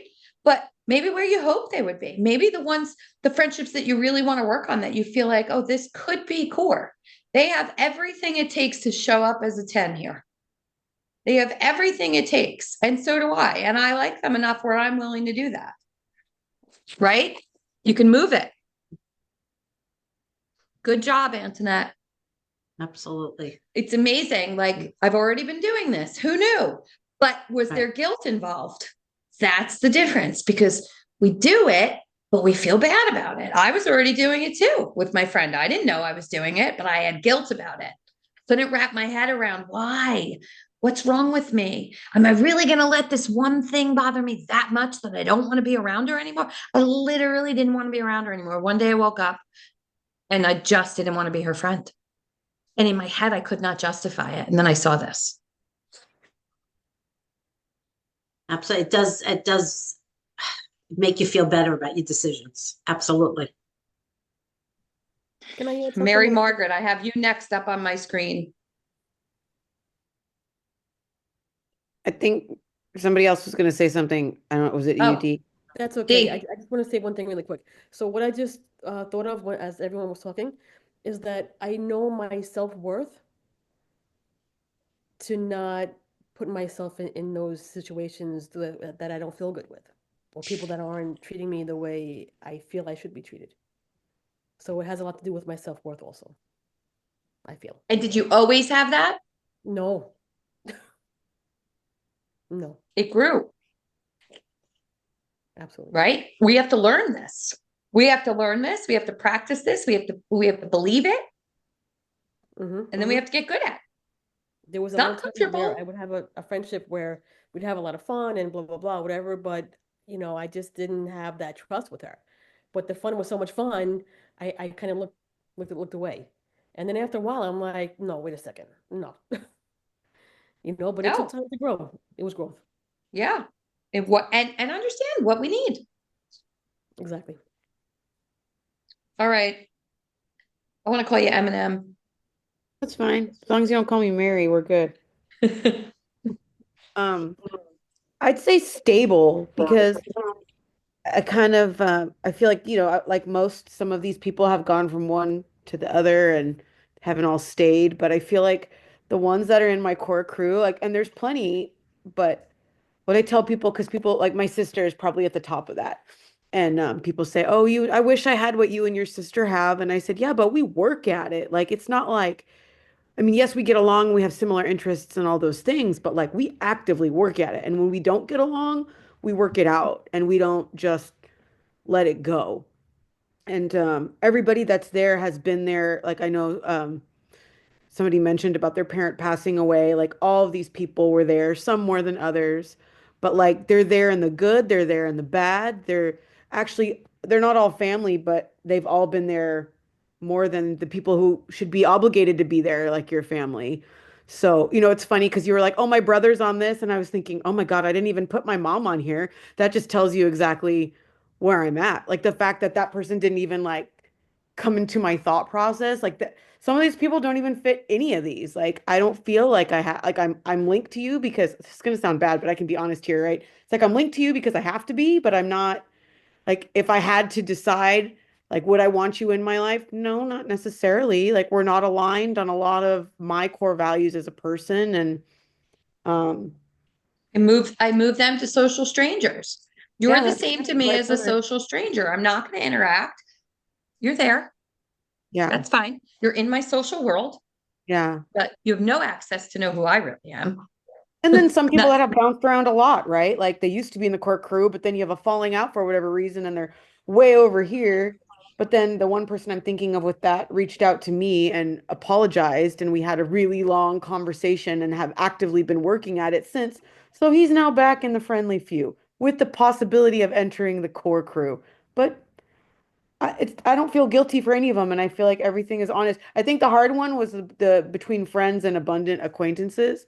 but maybe where you hope they would be. Maybe the friendships that you really want to work on, that you feel like, oh, this could be core. They have everything it takes to show up as a 10 here. They have everything it takes. And so do I. And I like them enough where I'm willing to do that. Right? You can move it. Good job, Antoinette. Absolutely. It's amazing. Like, I've already been doing this. Who knew? But was there guilt involved? That's the difference, because we do it, but we feel bad about it. I was already doing it too with my friend. I didn't know I was doing it, but I had guilt about it. Couldn't wrap my head around why. What's wrong with me? Am I really going to let this one thing bother me that much that I don't want to be around her anymore? I literally didn't want to be around her anymore. One day I woke up and I just didn't want to be her friend. And in my head, I could not justify it. And then I saw this. Absolutely. It does make you feel better about your decisions. Absolutely. Can I add something Mary real quick? Margaret, I have you next up on my screen. I think somebody else was going to say something. I don't know. Was it Oh. UD? That's okay. D. I just want to say one thing really quick. So what I just thought of as everyone was talking is that I know my self-worth to not put myself in those situations that I don't feel good with, or people that aren't treating me the way I feel I should be treated. So it has a lot to do with my self-worth also, I feel. And did you always have that? No. No, It grew, absolutely. right? We have to learn this. We have to learn this. We have to practice this. We have to believe it. And then we have to get good at it. There was a It's long not time comfortable. where I would have a friendship where we'd have a lot of fun and blah, blah, blah, whatever. But, I just didn't have that trust with her. But the fun was so much fun, I kind of looked away. And then after a while, I'm like, no, wait a second. No. But it took No. time to grow. It was growth. Yeah. And understand what we need. Exactly. All right. I want to call you Eminem. That's fine. As long as you don't call me Mary, we're good. I'd say stable because I kind of I feel like, like some of these people have gone from one to the other and haven't all stayed, but I feel like the ones that are in my core crew, like, and there's plenty, but what I tell people, because people like my sister is probably at the top of that. And people say, "Oh, I wish I had what you and your sister have." And I said, "Yeah, but we work at it. Like, it's not like, I mean, yes, we get along, we have similar interests and all those things, but like we actively work at it. And when we don't get along, we work it out and we don't just let it go." And everybody that's there has been there. Like, I know somebody mentioned about their parent passing away. Like, all of these people were there, some more than others, but like they're there in the good, they're there in the bad. They're not all family, but they've all been there more than the people who should be obligated to be there, like your family. So, it's funny because you were like, "Oh, my brother's on this." And I was thinking, "Oh my God, I didn't even put my mom on here." That just tells you exactly where I'm at. Like, the fact that that person didn't even like come into my thought process, like that, some of these people don't even fit any of these. Like, I don't feel like I'm linked to you because it's going to sound bad, but I can be honest here, right? It's like I'm linked to you because I have to be, but I'm not. Like, if I had to decide, like, would I want you in my life? No, not necessarily. Like, we're not aligned on a lot of my core values as a person. And um I move them to social strangers. You're yeah, the that's same to me right as a there. social stranger. I'm not going to interact. You're there. Yeah. That's fine. You're in my social world, Yeah. but you have no access to know who I really am. And then some people Not, that have bounced around a lot, right? Like, they used to be in the core crew, but then you have a falling out for whatever reason and they're way over here. But then the one person I'm thinking of with that reached out to me and apologized, and we had a really long conversation and have actively been working at it since. So he's now back in the friendly few with the possibility of entering the core crew. But I don't feel guilty for any of them, and I feel like everything is honest. I think the hard one was the between friends and abundant acquaintances.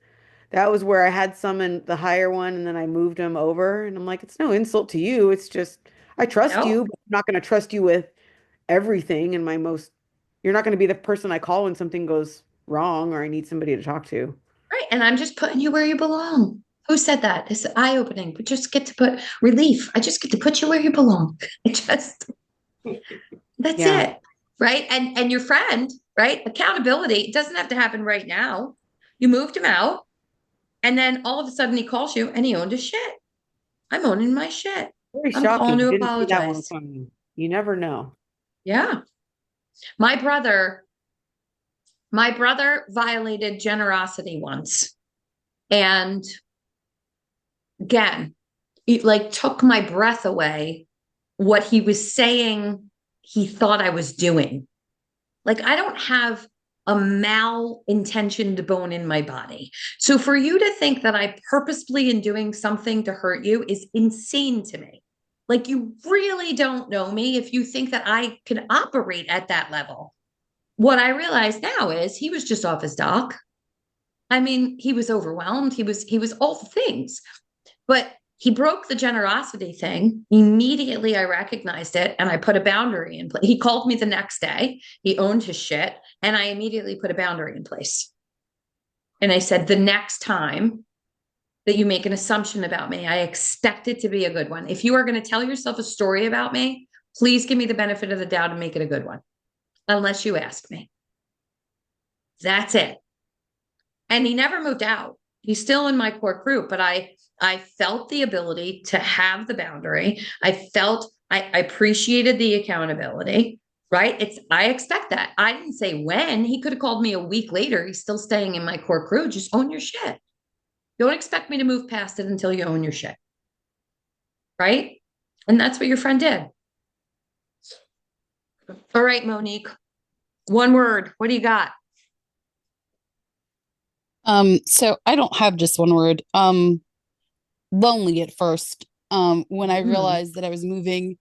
That was where I had some in the higher one, and then I moved them over. And I'm like, it's no insult to you. It's just I trust no. you, but I'm not going to trust you with everything. And you're not going to be the person I call when something goes wrong or I need somebody to talk to. Right. And I'm just putting you where you belong. Who said that? It's eye-opening, but just get to put relief. I just get to put you where you belong. That's Yeah. it. Right. And your friend, right? Accountability. It doesn't have to happen right now. You moved him out, and then all of a sudden he calls you and he owned his shit. I'm owning my shit. Very I'm calling shocking. to Didn't see that one apologize. coming. You never know. Yeah. My brother violated generosity once. And again, it like took my breath away what he was saying he thought I was doing. Like, I don't have a malintentioned bone in my body. So for you to think that I purposefully in doing something to hurt you is insane to me. Like, you really don't know me if you think that I can operate at that level. What I realize now is he was just off his dock. I mean, he was overwhelmed. He was all the things. But he broke the generosity thing. Immediately, I recognized it and I put a boundary in place. He called me the next day. He owned his shit. And I immediately put a boundary in place. And I said, the next time that you make an assumption about me, I expect it to be a good one. If you are going to tell yourself a story about me, please give me the benefit of the doubt and make it a good one, unless you ask me. That's it. And he never moved out. He's still in my core group, but I felt the ability to have the boundary. I appreciated the accountability, right? I expect that. I didn't say when. He could have called me a week later. He's still staying in my core crew. Just own your shit. Don't expect me to move past it until you own your shit. Right? And that's what your friend did. All right, Monique. One word. What do you got? So I don't have just one word. Lonely at first. When I realized that I was moving,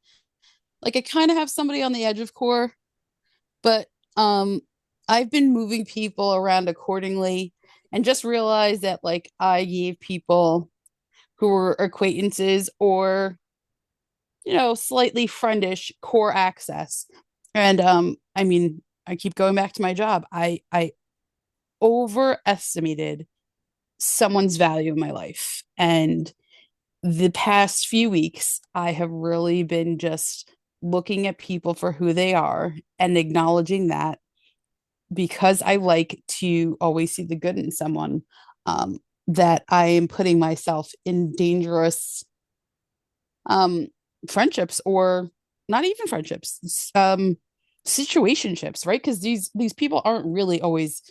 like I kind of have somebody on the edge of core, but I've been moving people around accordingly and just realized that like I gave people who were acquaintances or slightly friendish core access. And I mean, I keep going back to my job. I overestimated someone's value in my life. And the past few weeks, I have really been just looking at people for who they are and acknowledging that, because I like to always see the good in someone, that I am putting myself in dangerous friendships, or not even friendships, situationships, right? Because these people aren't really always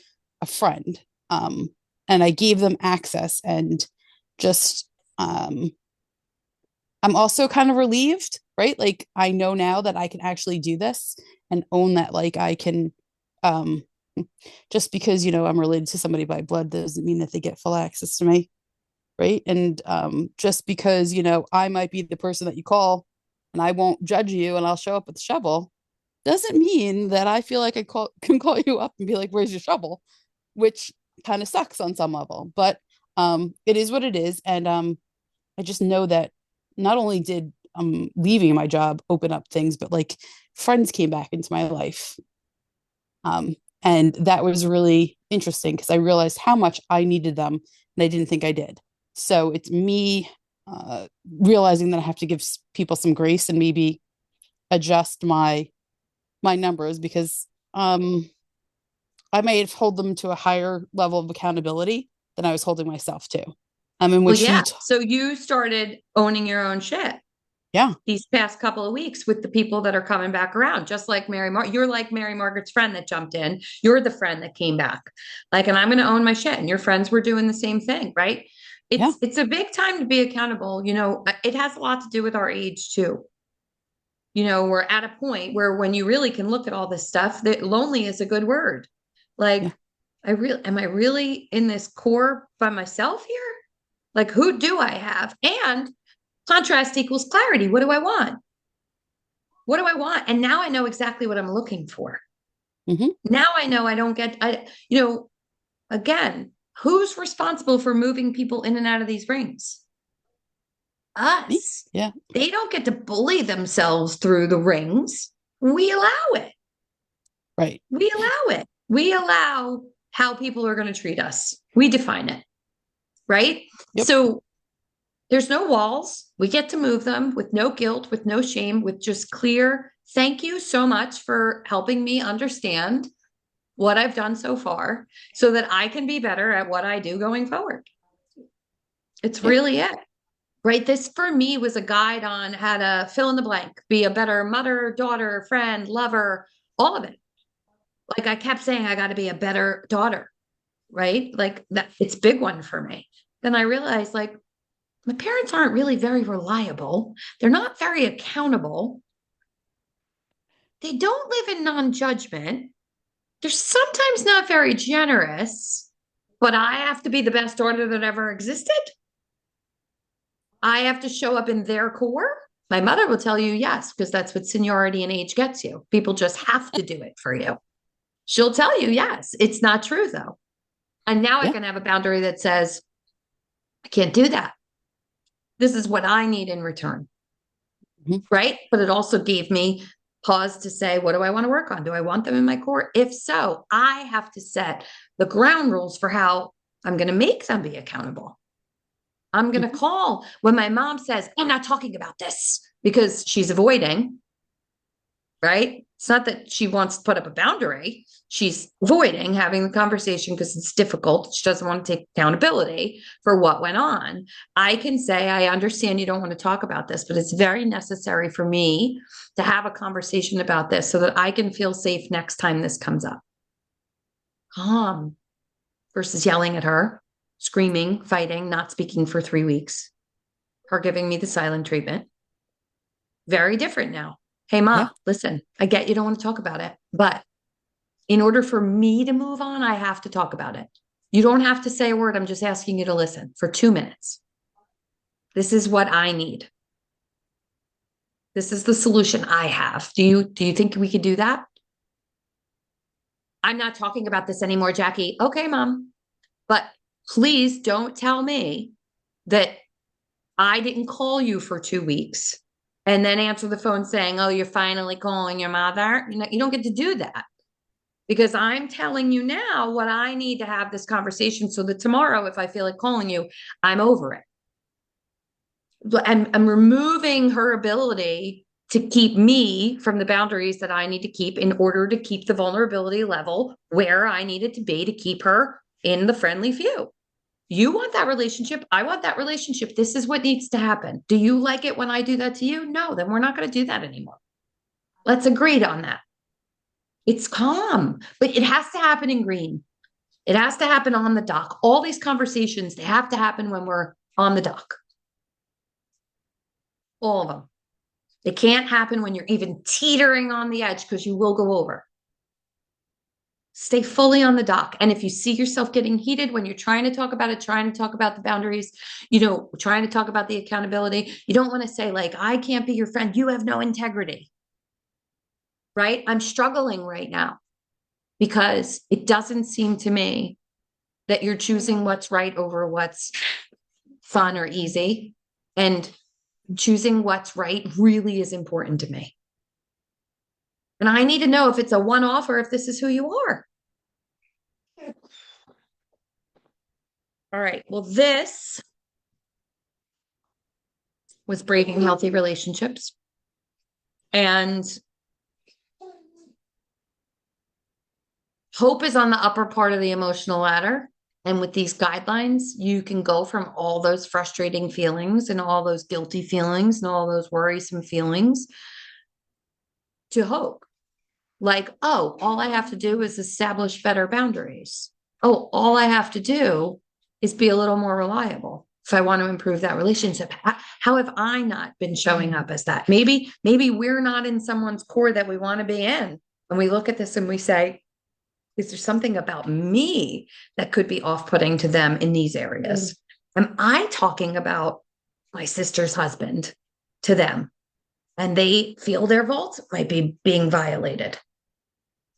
a friend. And I gave them access, and just I'm also kind of relieved, right? Like I know now that I can actually do this and own that, like I can, just because I'm related to somebody by blood doesn't mean that they get full access to me, right? And just because I might be the person that you call and I won't judge you and I'll show up with a shovel, doesn't mean that I feel like can call you up and be like, where's your shovel? Which kind of sucks on some level, but it is what it is. And I just know that not only did leaving my job open up things, but like friends came back into my life. And that was really interesting because I realized how much I needed them and I didn't think I did. So it's me realizing that I have to give people some grace and maybe adjust my numbers, because I may have hold them to a higher level of accountability than I was holding myself to. In which So you started owning your own shit. Yeah. These past couple of weeks with the people that are coming back around, just like you're like Mary Margaret's friend that jumped in. You're the friend that came back. Like, and I'm going to own my shit. And your friends were doing the same thing, right? It's a big time to be accountable. It has a lot to do with our age too. We're at a point where when you really can look at all this stuff, that lonely is a good word. Like, am I really in this core by myself here? Like, who do I have? And contrast equals clarity. What do I want? What do I want? And now I know exactly what I'm looking for. Mm-hmm. Now I know I don't get, again, who's responsible for moving people in and out of these rings? Us. Yeah. They don't get to bully themselves through the rings. We allow it. Right. We allow it. We allow how people are going to treat us. We define it. Right. Yep. So There's no walls. We get to move them with no guilt, with no shame, with just clear, thank you so much for helping me understand what I've done so far so that I can be better at what I do going forward. It's really it, right? This for me was a guide on how to fill in the blank, be a better mother, daughter, friend, lover, all of it. Like I kept saying, I got to be a better daughter, right? Like that, it's a big one for me. Then I realized like my parents aren't really very reliable. They're not very accountable. They don't live in non-judgment. They're sometimes not very generous, but I have to be the best daughter that ever existed. I have to show up in their core. My mother will tell you yes, because that's what seniority and age gets you. People just have to do it for you. She'll tell you yes. It's not true though. And now I can have a boundary that says, I can't do that. This is what I need in return. Right? But it also gave me pause to say, what do I want to work on? Do I want them in my core? If so, I have to set the ground rules for how I'm going to make them be accountable. I'm going to call when my mom says, I'm not talking about this because she's avoiding, right? It's not that she wants to put up a boundary. She's avoiding having the conversation because it's difficult. She doesn't want to take accountability for what went on. I can say, I understand you don't want to talk about this, but it's very necessary for me to have a conversation about this so that I can feel safe next time this comes up. Calm versus yelling at her, screaming, fighting, not speaking for 3 weeks, her giving me the silent treatment. Very different now. Hey, Mom, listen, I get you don't want to talk about it, but in order for me to move on, I have to talk about it. You don't have to say a word. I'm just asking you to listen for 2 minutes. This is what I need. This is the solution I have. Do you think we could do that? I'm not talking about this anymore, Jackie. Okay, Mom, but please don't tell me that I didn't call you for 2 weeks and then answer the phone saying, oh, you're finally calling your mother. You don't get to do that because I'm telling you now what I need to have this conversation so that tomorrow, if I feel like calling you, I'm over it. I'm removing her ability to keep me from the boundaries that I need to keep in order to keep the vulnerability level where I need it to be to keep her in the friendly few. You want that relationship. I want that relationship. This is what needs to happen. Do you like it when I do that to you? No, then we're not going to do that anymore. Let's agree on that. It's calm, but it has to happen in green. It has to happen on the dock. All these conversations, they have to happen when we're on the dock. All of them. They can't happen when you're even teetering on the edge because you will go over. Stay fully on the dock. And if you see yourself getting heated when you're trying to talk about it, trying to talk about the boundaries, trying to talk about the accountability, you don't want to say like, I can't be your friend. You have no integrity, right? I'm struggling right now because it doesn't seem to me that you're choosing what's right over what's fun or easy. And choosing what's right really is important to me. And I need to know if it's a one-off or if this is who you are. All right. Well, this was Breaking Healthy Relationships. And hope is on the upper part of the emotional ladder. And with these guidelines, you can go from all those frustrating feelings and all those guilty feelings and all those worrisome feelings to hope. Like, oh, all I have to do is establish better boundaries. Oh, all I have to do is be a little more reliable if I want to improve that relationship. How have I not been showing up as that? Maybe we're not in someone's core that we want to be in. And we look at this and we say, is there something about me that could be off-putting to them in these areas? Am I talking about my sister's husband to them? And they feel their vault might be being violated,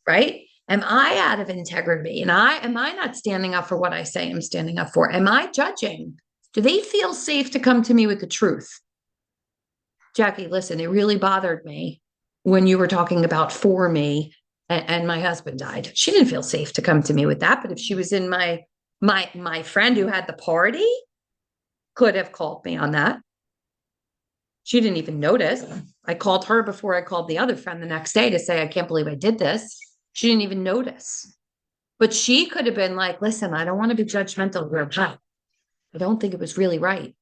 right? Am I out of integrity? And am I not standing up for what I say I'm standing up for? Am I judging? Do they feel safe to come to me with the truth? Jackie, listen, it really bothered me when you were talking about for me and my husband died. She didn't feel safe to come to me with that. But if she was in my friend who had the party, could have called me on that. She didn't even notice. I called her before I called the other friend the next day to say, I can't believe I did this. She didn't even notice. But she could have been like, listen, I don't want to be judgmental here, but I don't think it was really right.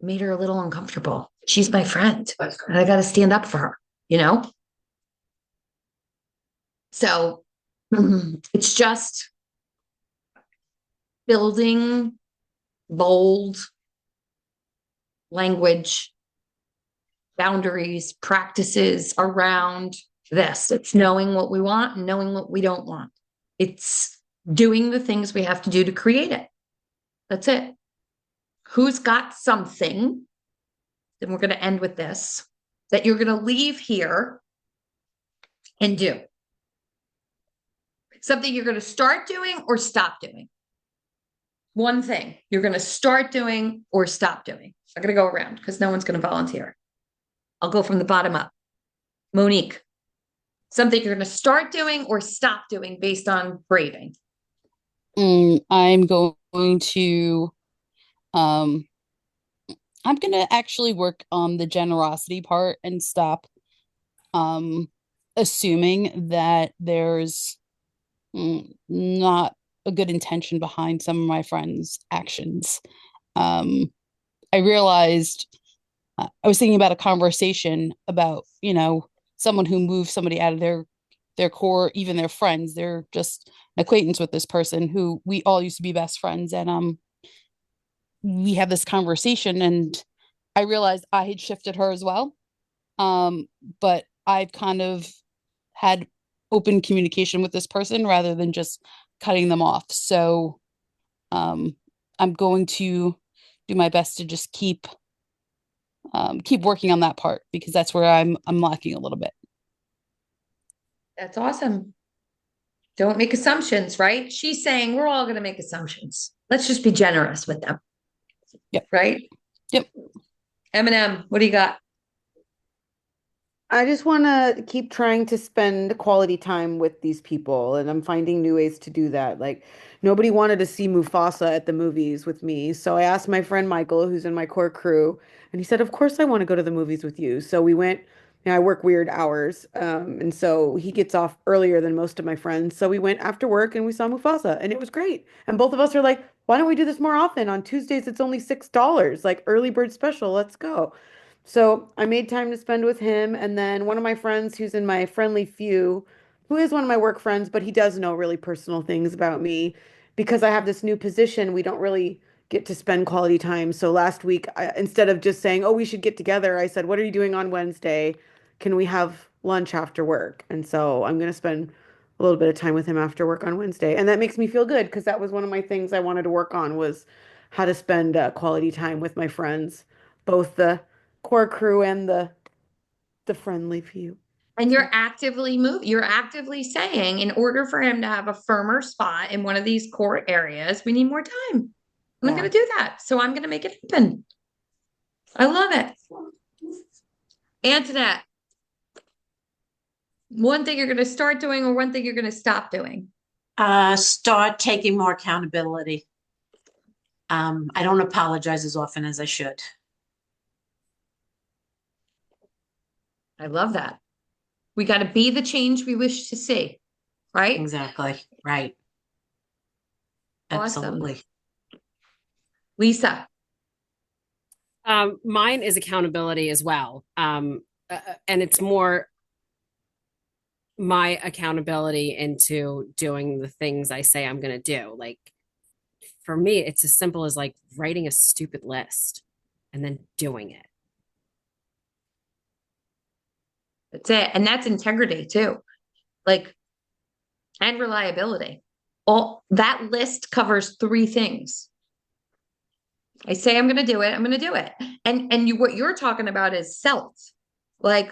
It made her a little uncomfortable. She's my friend, and I got to stand up for her, you know? So it's just building bold language, boundaries, practices around this. It's knowing what we want and knowing what we don't want. It's doing the things we have to do to create it. That's it. Who's got something, then we're going to end with this, that you're going to leave here and do? Something you're going to start doing or stop doing. One thing you're going to start doing or stop doing. I'm going to go around because no one's going to volunteer. I'll go from the bottom up. Monique, something you're going to start doing or stop doing based on craving. I'm going to I'm going to actually work on the generosity part and stop assuming that there's not a good intention behind some of my friends' actions. I realized I was thinking about a conversation about, someone who moved somebody out of their core, even their friends. They're just an acquaintance with this person who we all used to be best friends. And we had this conversation and I realized I had shifted her as well. But I've kind of had open communication with this person rather than just cutting them off. So I'm going to do my best to just keep working on that part because that's where I'm lacking a little bit. That's awesome. Don't make assumptions, right? She's saying we're all going to make assumptions. Let's just be generous with them. Yep. Right? Yep. Eminem, what do you got? I just want to keep trying to spend quality time with these people, and I'm finding new ways to do that. Like, nobody wanted to see Mufasa at the movies with me, so I asked my friend Michael, who's in my core crew, and he said, "Of course I want to go to the movies with you." So we went. I work weird hours, and so he gets off earlier than most of my friends. So we went after work and we saw Mufasa, and it was great. And both of us are like, "Why don't we do this more often? On Tuesdays, it's only $6, like early bird special. Let's go." So I made time to spend with him. And then one of my friends who's in my friendly few, who is one of my work friends, but he does know really personal things about me. Because I have this new position, we don't really get to spend quality time. So last week, instead of just saying, oh, we should get together, I said, what are you doing on Wednesday? Can we have lunch after work? And so I'm going to spend a little bit of time with him after work on Wednesday. And that makes me feel good because that was one of my things I wanted to work on was how to spend quality time with my friends, both the core crew and the friendly few. And you're actively saying in order for him to have a firmer spot in one of these core areas, we need more time. And I'm going to do that. So I'm going to make it happen. I love it. Antoinette, one thing you're going to start doing or one thing you're going to stop doing? Start taking more accountability. I don't apologize as often as I should. I love that. We got to be the change we wish to see, right? Exactly. Right. Awesome. Absolutely. Lisa. Mine is accountability as well. And it's more my accountability into doing the things I say I'm going to do. Like for me, it's as simple as like writing a stupid list and then doing it. That's it. And that's integrity too. Like, and reliability. All that list covers 3 things. I say I'm going to do it. I'm going to do it. And what you're talking about is self. Like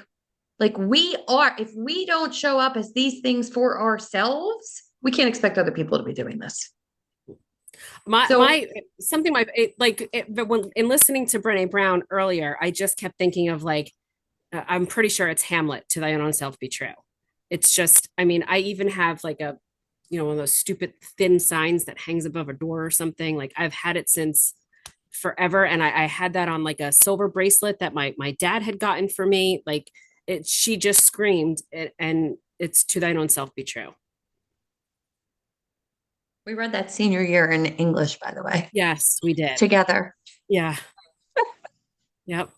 we are, if we don't show up as these things for ourselves, we can't expect other people to be doing this. But when in listening to Brene Brown earlier, I just kept thinking of like, I'm pretty sure it's Hamlet, to thine own self be true. It's just, I mean, I even have like a, one of those stupid thin signs that hangs above a door or something. Like I've had it since forever. And I had that on like a silver bracelet that my dad had gotten for me. Like she just screamed it, and it's to thine own self be true. We read that senior year in English, by the way, Yes, we did. together. Yeah. Yep.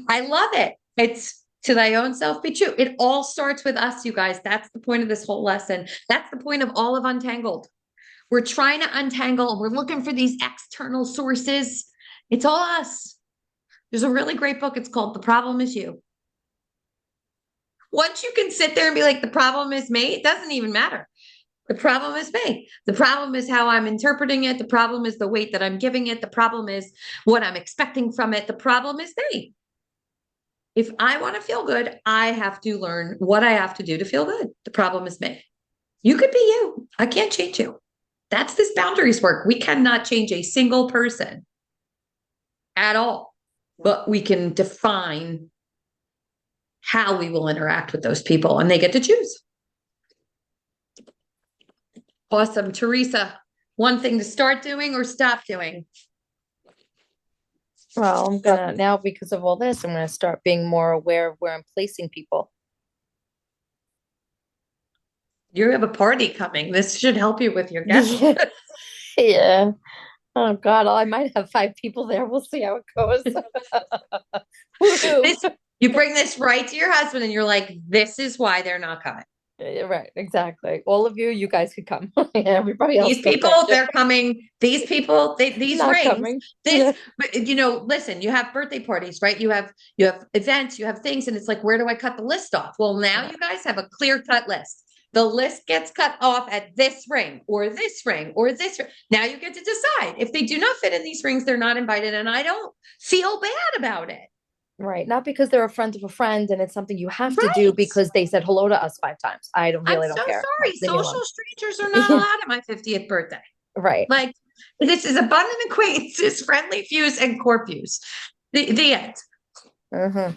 I love it. It's to thy own self be true. It all starts with us, you guys. That's the point of this whole lesson. That's the point of all of Untangled. We're trying to untangle. We're looking for these external sources. It's all us. There's a really great book. It's called The Problem Is You. Once you can sit there and be like, the problem is me, it doesn't even matter. The problem is me. The problem is how I'm interpreting it. The problem is the weight that I'm giving it. The problem is what I'm expecting from it. The problem is me. If I want to feel good, I have to learn what I have to do to feel good. The problem is me. You could be you. I can't change you. That's this boundaries work. We cannot change a single person at all, but we can define how we will interact with those people, and they get to choose. Awesome. Teresa, one thing to start doing or stop doing? Well, I'm gonna now, because of all this, I'm gonna start being more aware of where I'm placing people. You have a party coming. This should help you with your guests. Yeah. Oh God, I might have 5 people there. We'll see how it goes. Woohoo. You bring this right to your husband and you're like, this is why they're not coming. Yeah, right, exactly. All of you guys could come. Everybody else. These people, they're coming. These people, these Not rings. coming. This, but listen, you have birthday parties, right? You have events, you have things, and it's like, where do I cut the list off? Well, now you guys have a clear-cut list. The list gets cut off at this ring or this ring or this ring. Now you get to decide. If they do not fit in these rings, they're not invited, and I don't feel bad about it. Right. Not because they're a friend of a friend and it's something you have to do because they said hello to us 5 times. I don't I'm don't so care. sorry. Leave me alone. Social strangers are not allowed at my 50th birthday. Right. Like, this is abundant acquaintances, friendly fews, and core fews. The end. Mm-hmm.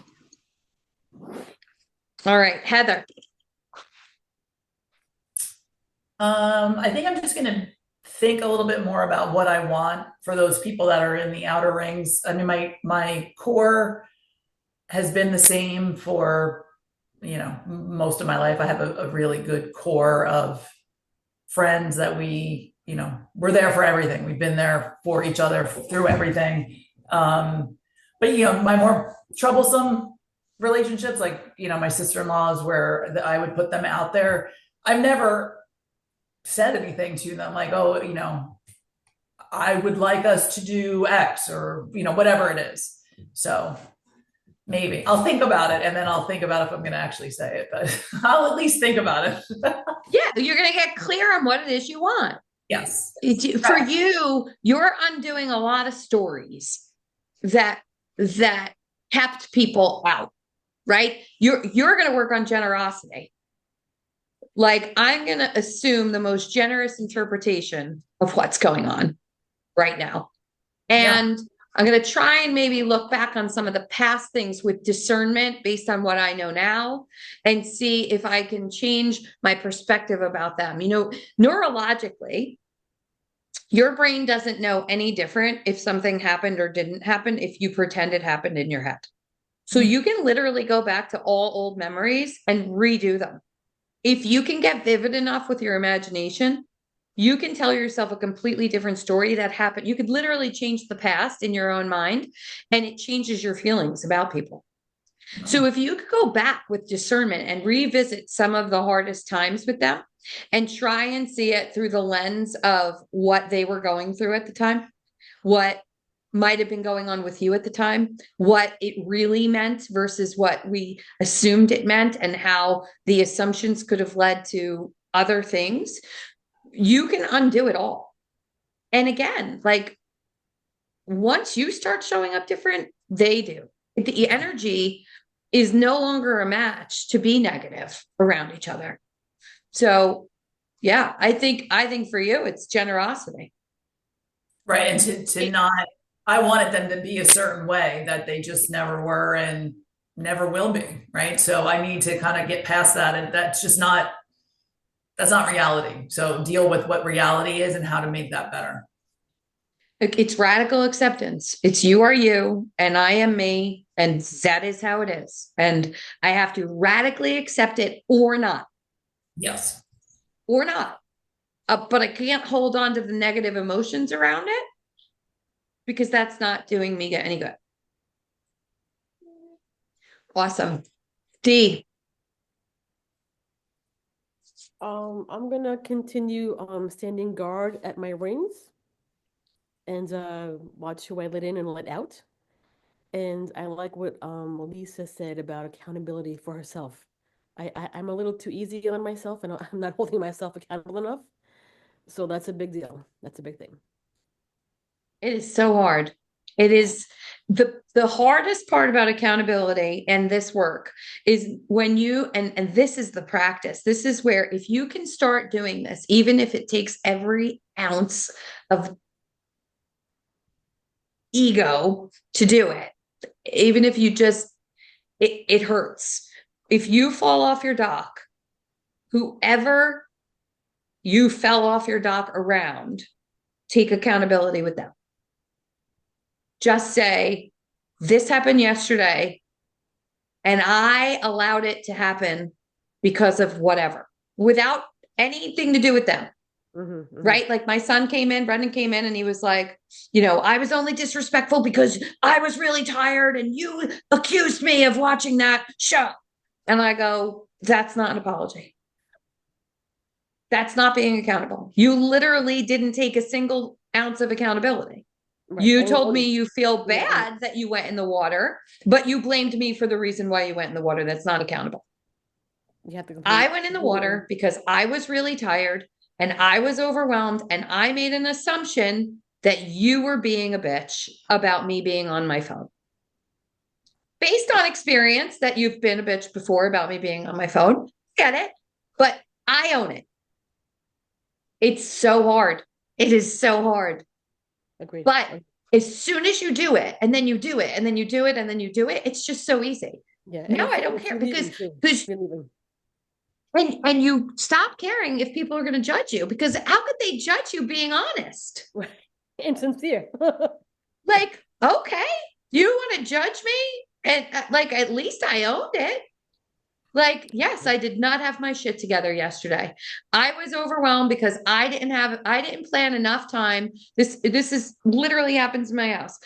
All right, Heather. I think I'm just gonna think a little bit more about what I want for those people that are in the outer rings. I mean, my core has been the same for, most of my life. I have a really good core of friends that we're there for everything. We've been there for each other through everything. But my more troublesome relationships, like, my sister-in-laws, where I would put them out there. I've never said anything to them like, oh, I would like us to do X or, whatever it is. So maybe I'll think about it, and then I'll think about if I'm going to actually say it, but I'll at least think about it. Yeah, you're going to get clear on what it is you want. Yes. For you, you're undoing a lot of stories that kept people out, right? You're going to work on generosity. Like, I'm going to assume the most generous interpretation of what's going on right now. And I'm going to try and maybe look back on some of the past things with discernment based on what I know now and see if I can change my perspective about them. Neurologically, your brain doesn't know any different if something happened or didn't happen if you pretend it happened in your head. So you can literally go back to all old memories and redo them. If you can get vivid enough with your imagination, you can tell yourself a completely different story that happened. You could literally change the past in your own mind, and it changes your feelings about people. So if you could go back with discernment and revisit some of the hardest times with them and try and see it through the lens of what they were going through at the time, what might have been going on with you at the time, what it really meant versus what we assumed it meant, and how the assumptions could have led to other things, you can undo it all. And again, like, once you start showing up different, they do. The energy is no longer a match to be negative around each other. So yeah, I think for you, it's generosity. Right. And to not, I wanted them to be a certain way that they just never were and never will be. Right. So I need to kind of get past that. And that's not reality. So deal with what reality is and how to make that better. It's radical acceptance. It's you are you and I am me. And that is how it is. And I have to radically accept it or not, Yes. or not. But I can't hold on to the negative emotions around it because that's not doing me any good. Awesome. D. I'm gonna continue standing guard at my rings and watch who I let in and let out. And I like what Lisa said about accountability for herself. I'm a little too easy on myself and I'm not holding myself accountable enough. So that's a big deal. That's a big thing. It is so hard. It is the hardest part about accountability and this work is when you and this is the practice. This is where if you can start doing this, even if it takes every ounce of ego to do it, even if you just it hurts. If you fall off your dock, whoever you fell off your dock around, take accountability with them. Just say, this happened yesterday, and I allowed it to happen because of whatever, without anything to do with them. Right? Like my son came in, Brendan came in, and he was like, I was only disrespectful because I was really tired and you accused me of watching that show. And I go, that's not an apology. That's not being accountable. You literally didn't take a single ounce of accountability. Right. You told me you feel bad that you went in the water, but you blamed me for the reason why you went in the water. That's not accountable. You have to I went in the water because I was really tired and I was overwhelmed, and I made an assumption that you were being a bitch about me being on my phone. Based on experience that you've been a bitch before about me being on my phone, get it, but I own it. It's so hard. It is so hard. Agreed. But as soon as you do it, and then you do it, and then you do it, and then you do it, it's just so easy. Yeah. Now I don't care because and you stop caring if people are going to judge you, because how could they judge you being honest? Right. And sincere. Like, okay, you want to judge me? And like, at least I owned it. Like, yes, I did not have my shit together yesterday. I was overwhelmed because I didn't plan enough time. This is literally happens in my house.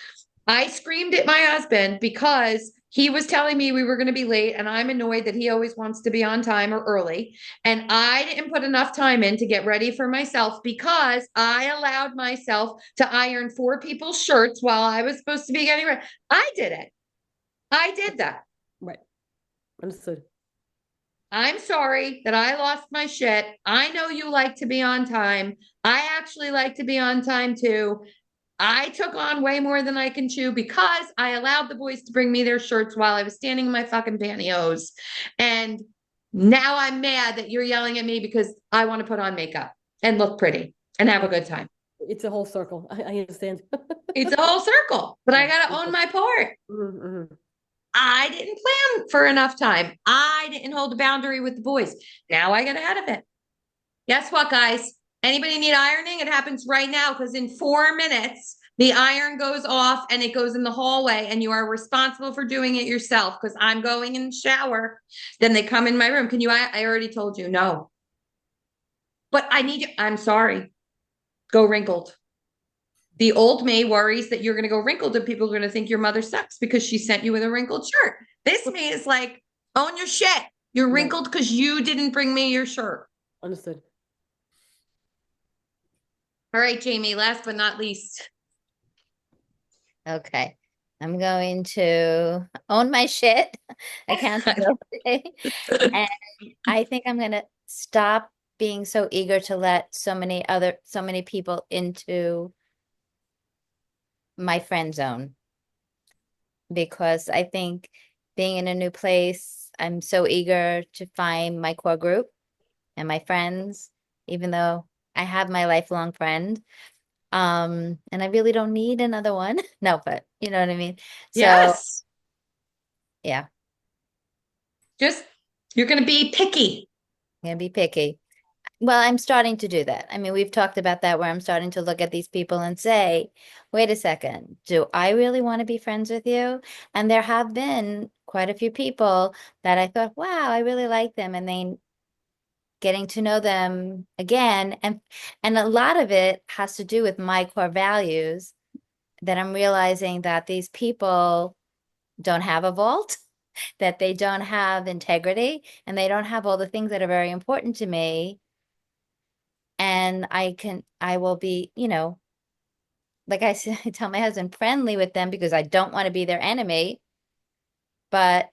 I screamed at my husband because he was telling me we were going to be late, and I'm annoyed that he always wants to be on time or early. And I didn't put enough time in to get ready for myself because I allowed myself to iron 4 people's shirts while I was supposed to be getting ready. I did it. I did that. Right. Understood. I'm sorry that I lost my shit. I know you like to be on time. I actually like to be on time too. I took on way more than I can chew because I allowed the boys to bring me their shirts while I was standing in my fucking pantyhose. And now I'm mad that you're yelling at me because I want to put on makeup and look pretty and have a good time. It's a whole circle. I understand. It's a whole circle, but I got to own my part. I didn't plan for enough time. I didn't hold a boundary with the boys. Now I get ahead of it. Guess what, guys? Anybody need ironing? It happens right now because in 4 minutes, the iron goes off and it goes in the hallway, and you are responsible for doing it yourself because I'm going in the shower. Then they come in my room. Can you? I already told you no. But I need you. I'm sorry. Go wrinkled. The old me worries that you're going to go wrinkled and people are going to think your mother sucks because she sent you with a wrinkled shirt. This me is like, own your shit. You're wrinkled because you didn't bring me your shirt. Understood. All right, Jamie, last but not least. Okay. I'm going to own my shit, accountability. And I think I'm going to stop being so eager to let so many people into my friend zone, because I think being in a new place, I'm so eager to find my core group and my friends, even though I have my lifelong friend. And I really don't need another one. No, but you know what I mean? So Yes. yeah, Just, you're going to be picky. I'm gonna be picky. Well, I'm starting to do that. I mean, we've talked about that where I'm starting to look at these people and say, wait a second, do I really want to be friends with you? And there have been quite a few people that I thought, wow, I really like them. And then getting to know them again. And a lot of it has to do with my core values that I'm realizing that these people don't have a vault, that they don't have integrity, and they don't have all the things that are very important to me. And I will be, like I said, I tell my husband friendly with them because I don't want to be their enemy, but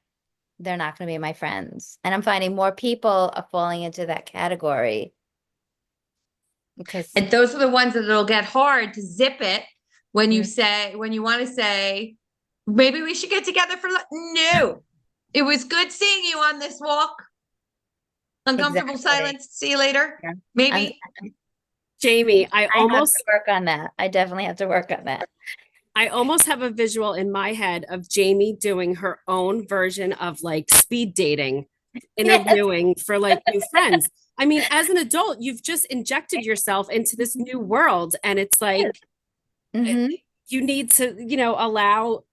they're not going to be my friends. And I'm finding more people are falling into that category because And those are the ones that it'll get hard to zip it when you say, when you want to say, maybe we should get together for, no, it was good seeing you on this walk. Uncomfortable exactly. silence. See you later. Yeah. Maybe. Jamie, I have to work on that. I definitely have to work on that. I almost have a visual in my head of Jamie doing her own version of like speed dating, interviewing for like new friends. I mean, as an adult, you've just injected yourself into this new world, and it's like Mm-hmm. you need to, allow,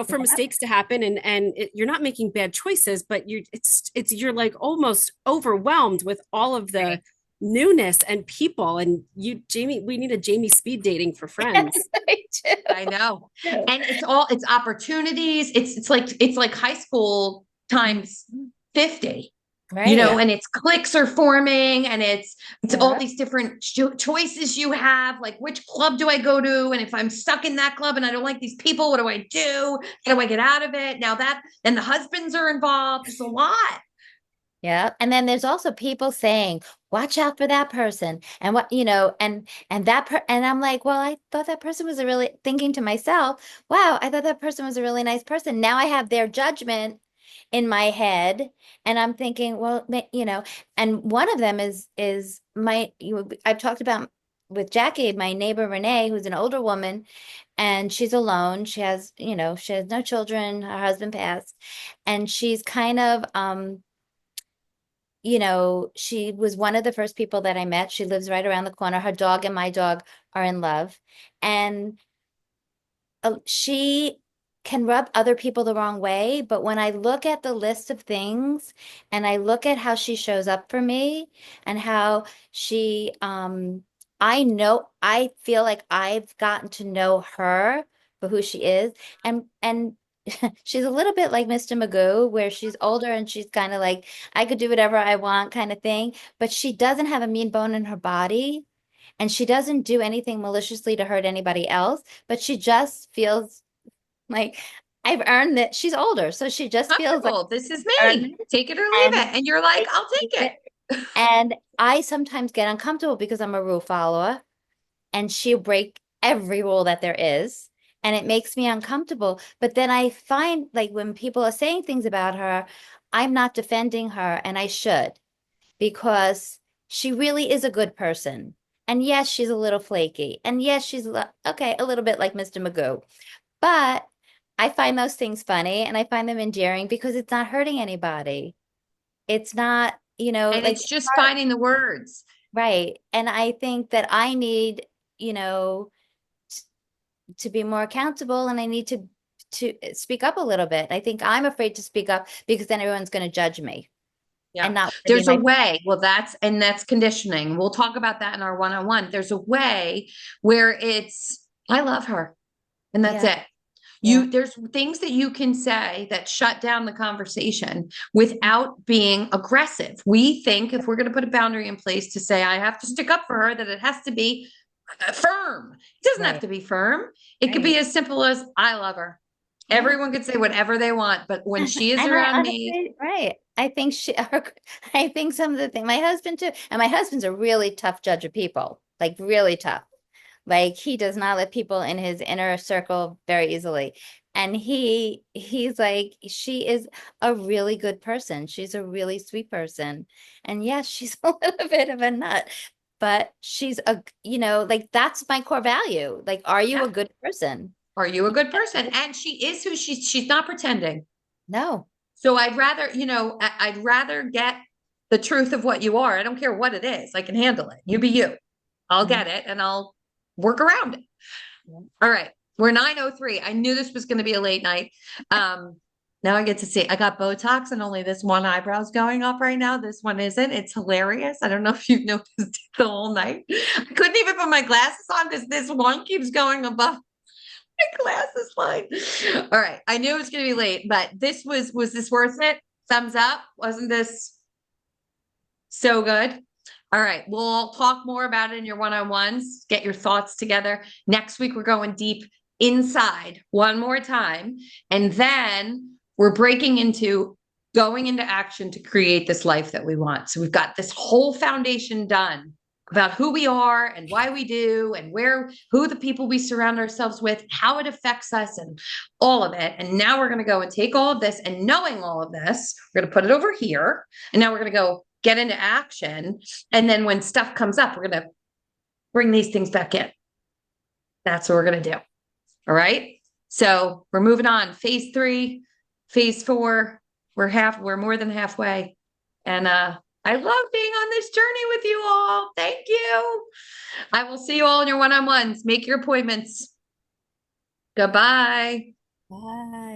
for mistakes to happen, and you're not making bad choices, but you're like almost overwhelmed with all of the newness and people. And Jamie, we need a Jamie speed dating for friends. I know. And it's opportunities. It's like high school times 50. Right. And it's cliques are forming, and it's all Yeah. these different choices you have, like which club do I go to? And if I'm stuck in that club and I don't like these people, what do I do? How do I get out of it? Now and the husbands are involved. There's a lot. Yeah. And then there's also people saying, watch out for that person. And and I'm like, well, I thought that person was thinking to myself, wow, I thought that person was a really nice person. Now I have their judgment in my head, and I'm thinking, well, and one of them is I've talked about with Jackie, my neighbor Renee, who's an older woman, and she's alone. She has no children. Her husband passed, and she's kind of she was one of the first people that I met. She lives right around the corner. Her dog and my dog are in love. And she can rub other people the wrong way. But when I look at the list of things and I look at how she shows up for me and how I feel like I've gotten to know her for who she is. And she's a little bit like Mr. Magoo, where she's older and she's kind of like, I could do whatever I want kind of thing, but she doesn't have a mean bone in her body and she doesn't do anything maliciously to hurt anybody else, but she just feels like I've earned that. She's older, so she just feels like This is me. Take it or leave it. And you're like, I'll take it. And I sometimes get uncomfortable because I'm a rule follower and she'll break every rule that there is. And it makes me uncomfortable. But then I find like when people are saying things about her, I'm not defending her, and I should, because she really is a good person. And yes, she's a little flaky. And yes, she's okay, a little bit like Mr. Magoo. But I find those things funny and I find them endearing because it's not hurting anybody. It's not, And like it's just finding the words. right. And I think that I need, to be more accountable, and I need to speak up a little bit. I think I'm afraid to speak up because then everyone's going to judge me. Yeah. And not There's a way. Well, that's conditioning. We'll talk about that in our one-on-one. There's a way where it's, I love her. And that's it. There's things that you can say that shut down the conversation without being aggressive. We think if we're going to put a boundary in place to say, I have to stick up for her, that it has to be firm. It doesn't have to be firm. It could be as simple as, I love her. Everyone could say whatever they want, but when she is around me. Right. I think I think some of the things, my husband too, and my husband's a really tough judge of people, like really tough. Like he does not let people in his inner circle very easily. And he's like, she is a really good person. She's a really sweet person. And yes, she's a little bit of a nut, but she's like that's my core value. Like, are you a good person? Are you a good person? And she is who she's not pretending. No. So I'd rather get the truth of what you are. I don't care what it is. I can handle it. You be you. I'll get it and I'll work around it. All right. We're 9:03. I knew this was going to be a late night. Now I get to see. I got Botox and only this one eyebrow's going up right now. This one isn't. It's hilarious. I don't know if you've noticed it the whole night. I couldn't even put my glasses on because this one keeps going above my glasses line. All right. I knew it was going to be late, but was this worth it? Thumbs up. Wasn't this so good? All right. We'll talk more about it in your one-on-ones. Get your thoughts together. Next week, we're going deep inside one more time. And then we're breaking into going into action to create this life that we want. So we've got this whole foundation done about who we are and why we do and who the people we surround ourselves with, how it affects us and all of it. And now we're going to go and take all of this, and knowing all of this, we're going to put it over here. And now we're going to go get into action. And then when stuff comes up, we're going to bring these things back in. That's what we're going to do. All right. So we're moving on. Phase 3, phase 4. We're more than halfway. And, I love being on this journey with you all. Thank you. I will see you all in your one-on-ones. Make your appointments. Goodbye. Bye.